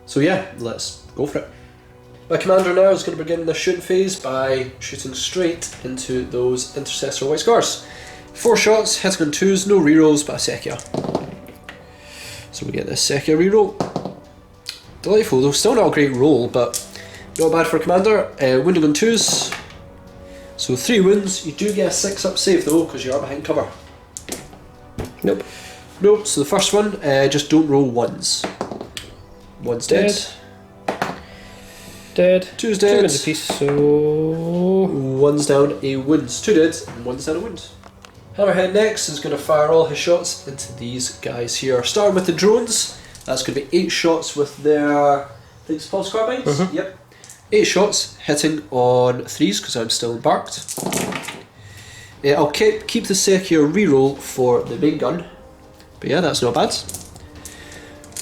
So yeah, let's go for it. My commander now is going to begin the shooting phase by shooting straight into those Intercessor White Scars. 4 shots, hitting on 2s, no rerolls, but a Sekia. So we get this Sekia reroll. Delightful, though still not a great roll, but not bad for a commander. Wounding on 2s. So 3 wounds. You do get a 6-up save though, because you are behind cover. Nope. Nope, so the first one, just don't roll 1s. 1's dead. Dead. 2's dead. 2 wounds a piece, so... 1's down, a wounds. 2 dead, and 1's down a wound. Hammerhead next is going to fire all his shots into these guys here. Starting with the drones, that's going to be 8 shots with their, I think it's pulse carbines? Yep. 8 shots, hitting on 3s because I'm still embarked. I'll keep the Sekia reroll for the main gun. But yeah, that's not bad.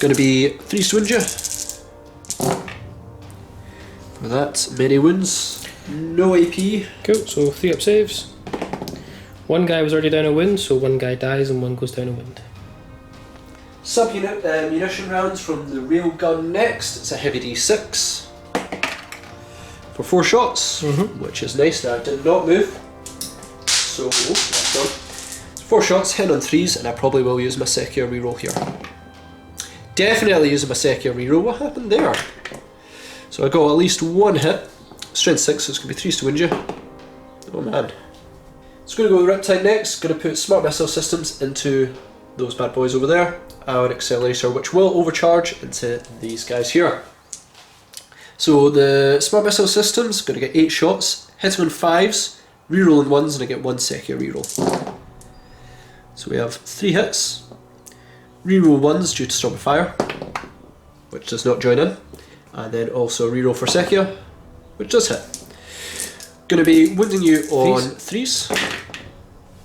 Going to be 3 to wound you. For that, many wounds. No AP. Cool, so 3-up saves. 1 guy was already down a wound, so 1 guy dies and 1 goes down a wound. Sub-unit munition rounds from the rail gun next. It's a heavy D6. For 4 shots, which is nice. Now I did not move. So, that's done. 4 shots, hitting on 3s, and I probably will use my Sekia reroll here. Definitely using my Sekia reroll. What happened there? So I got at least one hit. Strength 6, so it's going to be 3s to wound you. Oh man. So going to go with Riptide next. Going to put Smart Missile Systems into those bad boys over there. Our Accelerator, which will overcharge into these guys here. So the Smart Missile Systems, going to get 8 shots, hitting on 5s, rerolling 1s, and I get 1 Sekia reroll. So we have 3 hits, reroll 1s due to Storm of Fire, which does not join in, and then also reroll for Sekia, which does hit. Going to be wounding you on 3s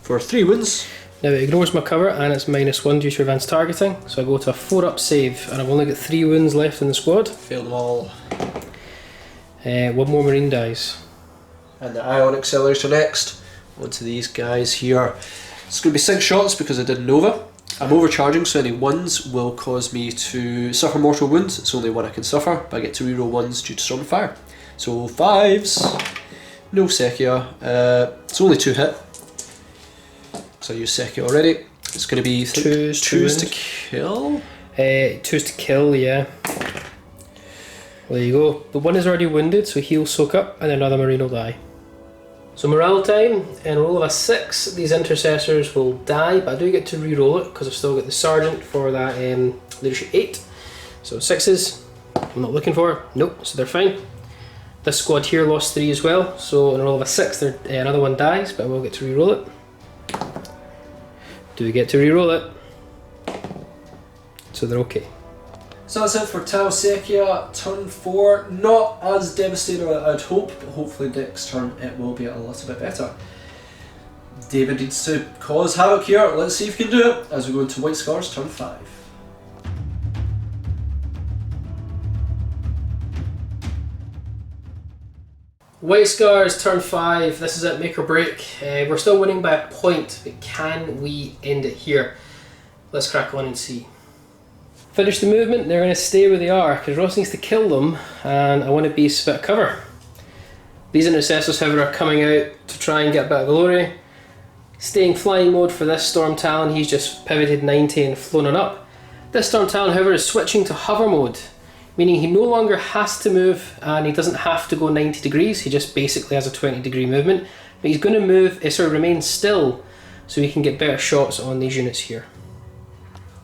for 3 wounds. Now it ignores my cover and it's -1 due to advanced targeting, so I go to a 4-up save and I've only got 3 wounds left in the squad. Fail them all. 1 more Marine dies. And the Ion Accelerator next, onto these guys here. It's going to be 6 shots because I did Nova. I'm overcharging, so any 1s will cause me to suffer mortal wounds. It's only 1 I can suffer, but I get to reroll 1s due to Storm of Fire. So 5s, no Sekia, it's only 2 hit. So I used Sekia already. It's going to be 2s to kill? 2s to kill, yeah. Well, there you go. The 1 is already wounded, so he'll soak up, and another Marine will die. So morale time, in a roll of a 6, these intercessors will die, but I do get to re-roll it because I've still got the sergeant for that leadership 8. So 6s, I'm not looking for, nope, so they're fine. This squad here lost 3 as well, so in a roll of a 6, another one dies, but I will get to re-roll it. Do we get to re-roll it? So they're okay. So that's it for Tau Sekia turn 4. Not as devastating as I'd hope, but hopefully next turn it will be a little bit better. David needs to cause havoc here. Let's see if he can do it as we go into White Scars turn 5. White Scars turn 5, this is it, make or break. We're still winning by a point, but can we end it here? Let's crack on and see. Finish the movement, they're going to stay where they are because Ross needs to kill them and I want to be a bit of cover. These intercessors, however, are coming out to try and get a bit of glory. Staying flying mode for this Storm Talon, he's just pivoted 90 and flown on up. This Storm Talon, however, is switching to hover mode, meaning he no longer has to move and he doesn't have to go 90 degrees, he just basically has a 20-degree movement. But he's going to move, remain still so he can get better shots on these units here.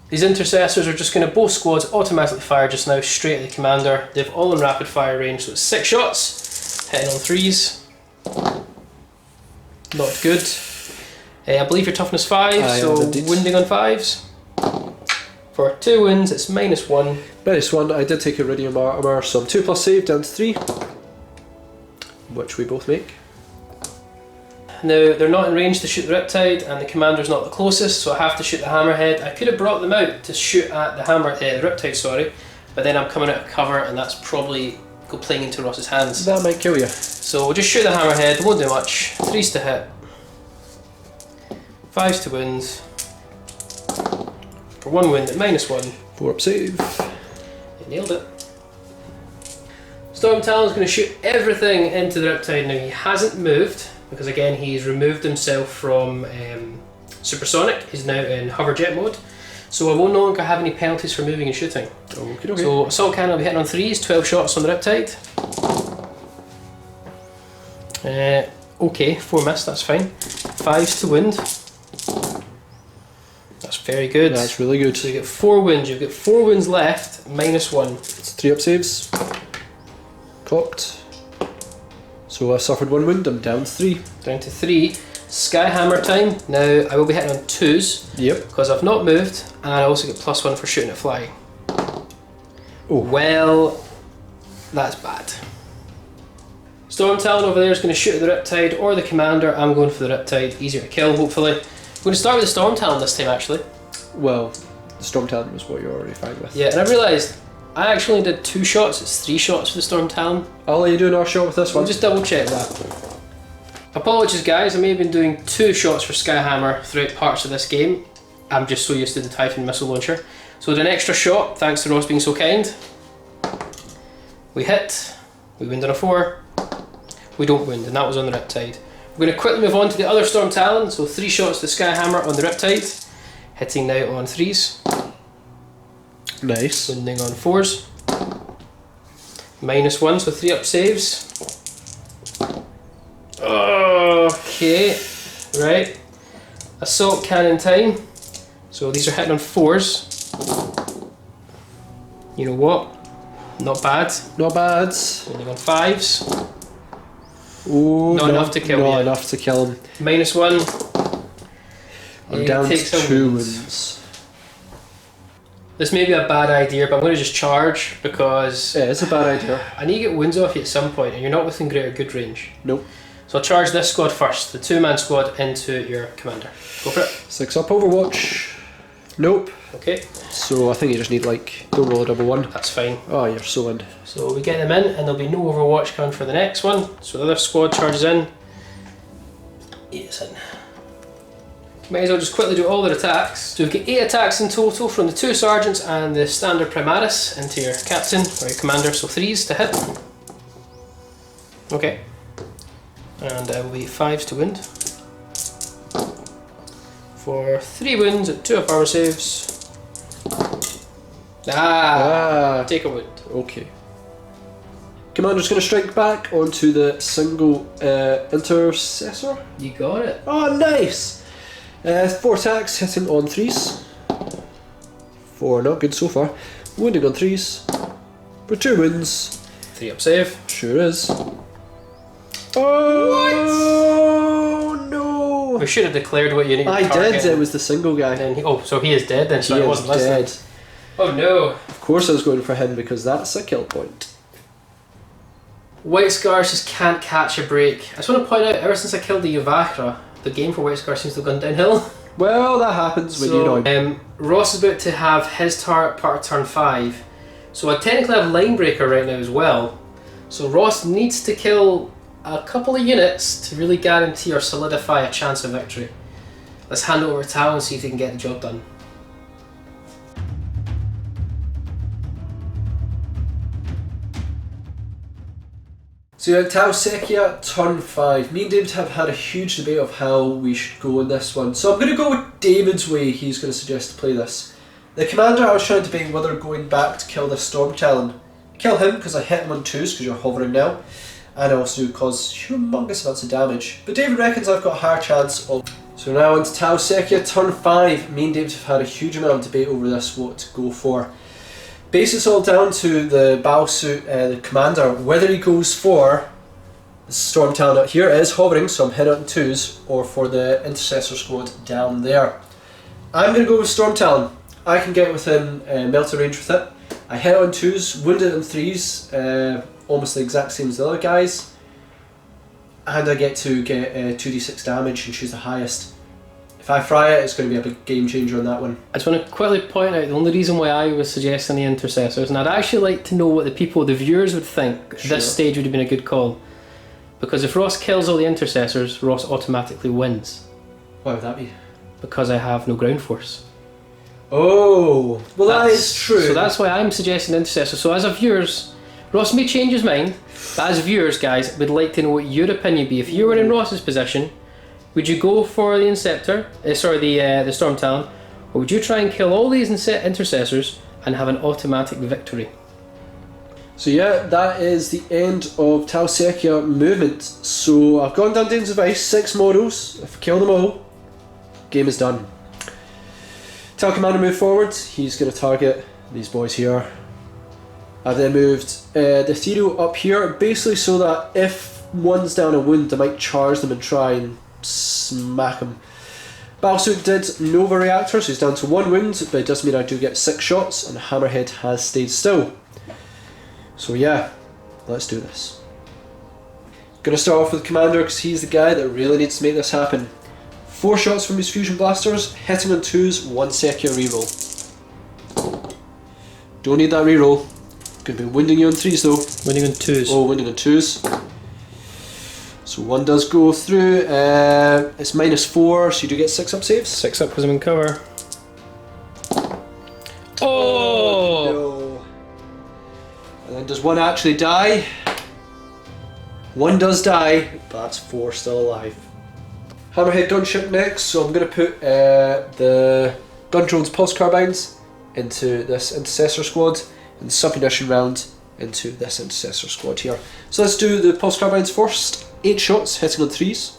These intercessors are just going to, both squads automatically fire just now straight at the commander. They've all in rapid fire range, so it's 6 shots, hitting on 3s. Not good. I believe your toughness 5, so wounding on 5s. For 2 wounds, it's -1. -1, I did take Iridium Armour, so I'm 2+ save down to 3, which we both make. Now, they're not in range to shoot the Riptide, and the commander's not the closest, so I have to shoot the Hammerhead. I could have brought them out to shoot at the Riptide, sorry, but then I'm coming out of cover, and that's probably go playing into Ross's hands. That might kill you. So we'll just shoot the Hammerhead, won't do much. 3s to hit, 5s to wound, for 1 wound at -1. 4-up save. You nailed it. Storm Talon's going to shoot everything into the Riptide. Now, he hasn't moved, because again he's removed himself from supersonic. He's now in hover jet mode, so I will no longer have any penalties for moving and shooting. Okay. So assault cannon will be hitting on 3s, 12 shots on the Riptide. Okay, 4 missed, that's fine. 5s to wound. That's very good. That's really good. So you get 4 wounds. You've got 4 wounds left, -1. It's 3-up saves. Cocked. So I suffered 1 wound, I'm down 3. Down to 3. Skyhammer time. Now I will be hitting on 2s. Yep. Because I've not moved, and I also get +1 for shooting at flying. Oh. Well, that's bad. Storm Talon over there is going to shoot at the Riptide or the commander. I'm going for the Riptide, easier to kill hopefully. I'm going to start with the Storm Talon this time actually. Well, the Storm Talon was what you're already fine with. Yeah, and I realised I actually only did 2 shots, it's 3 shots for the Storm Talon. I'll let you do another shot with this one. I'll just double check that. Apologies guys, I may have been doing 2 shots for Skyhammer throughout parts of this game. I'm just so used to the Typhoon missile launcher. So an extra shot, thanks to Ross being so kind. We hit, we wound on a 4, we don't wound, and that was on the Riptide. We're going to quickly move on to the other Storm Talon, so 3 shots to Skyhammer on the Riptide, hitting now on 3s. Nice. Wounding on 4s. -1, so 3 up saves. Okay, right. Assault cannon time. So these are hitting on 4s. You know what? Not bad. Not bad. Landing on 5s. Ooh, Not enough to kill him. Not enough to kill him. -1. I'm down to 2 wounds. This may be a bad idea, but I'm going to just charge because Yeah, it's a bad idea. I need to get wounds off you at some point, and you're not within greater good range. Nope. So I'll charge this squad first, the 2-man squad, into your commander. Go for it. 6 up Overwatch. Nope. Okay. So I think you just need like, don't roll a double 1. That's fine. Oh, you're so in. So we get them in, and there'll be no Overwatch coming for the next one. So the other squad charges in. 8 is in. Might as well just quickly do all their attacks. So we've got 8 attacks in total from the 2 sergeants and the standard primaris into your captain or your commander, so 3s to hit. Okay. And will be 5s to wound. For 3 wounds at 2 up armor saves. Take a wound. Okay. Commander's going to strike back onto the single intercessor. You got it. Oh, nice! 4 attacks, hitting on 3s. 4, not good so far. Wounding on 3s. For 2 wounds. 3 up save. Sure is. Oh, no! We should have declared what you need to I target. did, it was the single guy. And he, oh, so he is dead then, so I wasn't listening. Dead. Oh no. Of course I was going for him because that's a kill point. White Scars just can't catch a break. I just want to point out, ever since I killed the Yuvakra, the game for White Scars seems to have gone downhill. Well, that happens when you know. Ross is about to have his part of turn 5. So I technically have Linebreaker right now as well. So Ross needs to kill a couple of units to really guarantee or solidify a chance of victory. Let's hand it over to Tao and see if he can get the job done. So yeah, Tau Sekia, turn 5. Me and David have had a huge debate of how we should go in this one. So I'm going to go with David's way. He's going to suggest to play this. The commander, I was trying to debate whether going back to kill this Storm Talon. Kill him because I hit him on 2s because you're hovering now. And also cause humongous amounts of damage. But David reckons I've got a higher chance of... So now on to Tau Sekia, turn 5. Me and David have had a huge amount of debate over this, what to go for. Base it's all down to the battlesuit, the commander, whether he goes for the Storm Talon out here, it is hovering, so I'm hitting it on 2s, or for the Intercessor squad down there. I'm going to go with Storm Talon. I can get within melter range with it. I hit it on 2s, wounded it on 3s, almost the exact same as the other guys, and I get to get 2d6 damage and choose the highest. If I fry it, it's going to be a big game changer on that one. I just want to quickly point out the only reason why I was suggesting the Intercessors, and I'd actually like to know what the people, the viewers would think at this stage would have been a good call. Because if Ross kills all the Intercessors, Ross automatically wins. Why would that be? Because I have no ground force. Oh, well that is true. So that's why I'm suggesting Intercessor. So as a viewers, Ross may change his mind, but as viewers, guys, we'd like to know what your opinion would be. If you were in Ross's position, would you go for the Inceptor, the Storm Talon, or would you try and kill all these Intercessors and have an automatic victory? So yeah, that is the end of Tau Sekia movement. So I've gone down Dane's advice, 6 models. If I kill them all, game is done. Tau Commander moved forward, he's going to target these boys here. I've then moved the Ethereal up here, basically so that if one's down a wound, I might charge them and try and smack him. Battlesuit did Nova Reactor, so he's down to 1 wound, but it does mean I do get 6 shots, and Hammerhead has stayed still. So yeah, let's do this. Gonna start off with Commander because he's the guy that really needs to make this happen. 4 shots from his Fusion Blasters, hitting on 2s, 1 Sekia reroll. Don't need that reroll. Gonna be wounding you on 3s though. Wounding on 2s. Oh, wounding on 2s. So 1 does go through, it's -4, so you do get 6 up saves. 6 up because I'm in cover. Oh! No. And then does 1 actually die? 1 does die, but that's 4 still alive. Hammerhead gunship next, so I'm going to put the gun drones pulse carbines into this Intercessor squad, and the submunition round into this intercessor squad here. So let's do the pulse carbines first. 8 shots, hitting on 3s.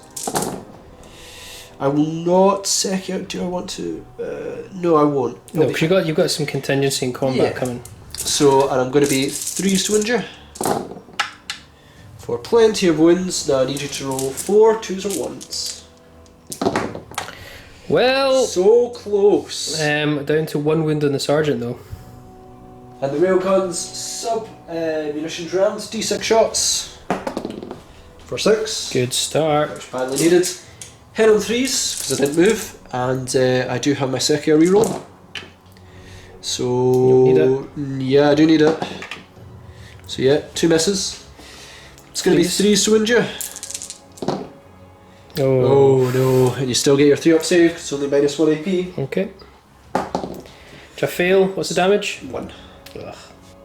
I will not second. Do I want to? No, I won't. No, because you've got some contingency in combat coming. So, and I'm going to be 3s to injure. For plenty of wounds. Now I need you to roll 4 2s or 1s. Well, so close. Down to 1 wound on the sergeant though. And the railgun's sub munitions round, D6 shots. For 6. Good start. Which badly needed. Hit on 3s because I didn't move, and I do have my Sekia reroll. So you need it. Yeah, I do need it. So yeah, 2 misses. It's going to be 3s to injure. Oh no, and you still get your 3 up save because it's only minus 1 AP. Okay. If I fail, what's the damage? 1. Ugh.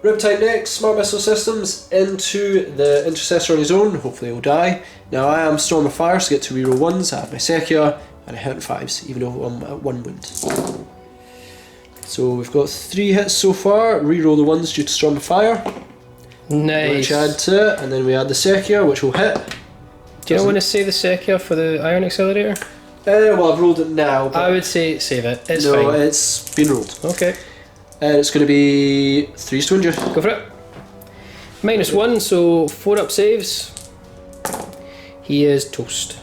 Riptide next, smart missile systems into the intercessor on his own, hopefully he'll die. Now I am Storm of Fire, so I get to reroll 1s, I have my Sekia, and I hit on 5s, even though I'm at 1 wound. So we've got 3 hits so far, reroll the 1s due to Storm of Fire. Nice. Which add to it, and then we add the Sekia, which will hit. Do you not want to save the Sekia for the Iron Accelerator? Well, I've rolled it now. But I would say save it. It's no, fine. it's been rolled. Okay. And it's going to be 3s to injure. Go for it. -1, so 4 up saves. He is toast.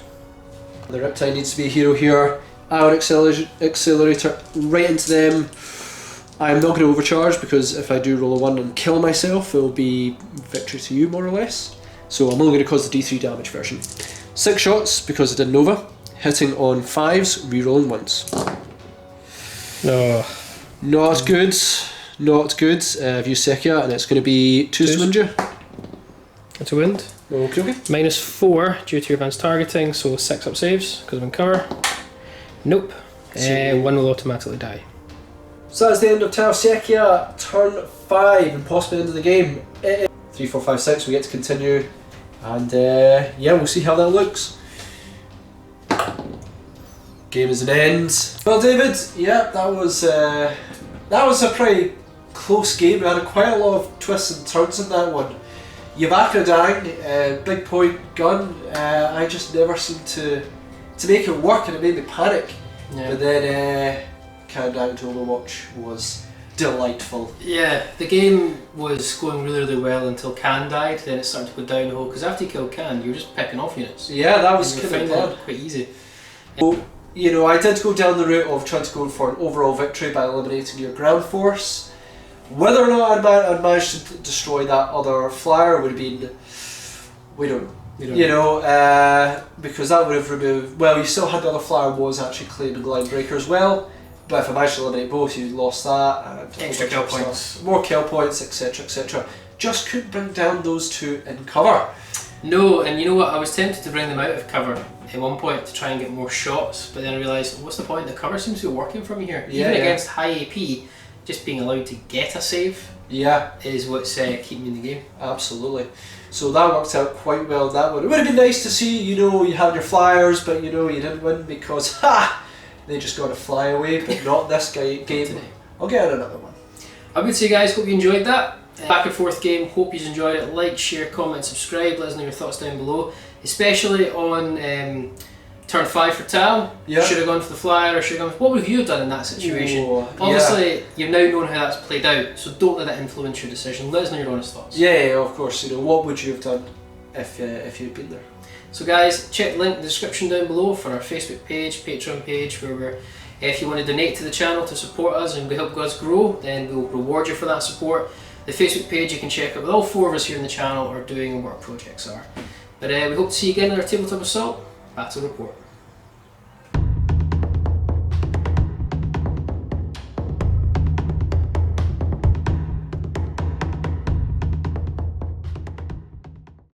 The Riptide needs to be a hero here. Iron Accelerator right into them. I'm not going to overcharge because if I do roll a 1 and kill myself, it will be victory to you more or less. So I'm only going to cause the D3 damage version. 6 shots because I did Nova. Hitting on 5s, rerolling 1s. No. Not good. Not good. I've used Sekia and it's going to be 2s to injure. That's a wound. Okay, okay. -4 due to your advanced targeting, so 6 up saves because I'm in cover. Nope. So 1 will automatically die. So that's the end of Tau Sekia, turn 5 and possibly end of the game. 3, 4, 5, 6, we get to continue, and yeah, we'll see how that looks. Game is an end. Well, David, yeah, that was a pretty close game. We had quite a lot of twists and turns in that one. Yabaka dying, big point gun. I just never seemed to make it work, and it made me panic. Yeah. But then Countdown to Overwatch was delightful. Yeah, the game was going really, really well until Khan died. Then it started to go downhill because after you killed Khan, you were just picking off units. Yeah, that was kind of fun. quite easy. So, you know, I did go down the route of trying to go for an overall victory by eliminating your ground force. Whether or not I'd managed to destroy that other flyer would have been, we don't know. Because that would have removed. Well, you still had the other flyer was actually claiming line breaker as well. But if I managed to eliminate both, you lost that. And Extra kill points. More kill points, etc., etc. Just couldn't bring down those 2 in cover. No, and you know what? I was tempted to bring them out of cover at one point to try and get more shots, but then I realised, what's the point? The cover seems to be working for me here. Yeah, Even against high AP, just being allowed to get a save is what's keeping me in the game. Absolutely. So that worked out quite well. That one. It would have been nice to see, you know, you had your flyers, but you know, you didn't win because, they just got to fly away, but not this game. Today. I'll get another one. I would say, guys, hope you enjoyed that. Back and forth game, hope you enjoyed it. Like, share, comment, subscribe, let us know your thoughts down below. Especially on turn 5 for Tau. Yeah. Should have gone for the flyer or should have gone for, what would you have done in that situation? Ooh, Obviously, you've now known how that's played out, so don't let that influence your decision. Let us know your honest thoughts. Yeah, of course. You know, what would you have done if you'd been there? So guys, check the link in the description down below for our Facebook page, Patreon page, where we're, if you want to donate to the channel to support us and help us grow, then we'll reward you for that support. The Facebook page you can check out with all 4 of us here in the channel are doing and what our projects are. But we hope to see you again in our Tabletop Assault Battle Report.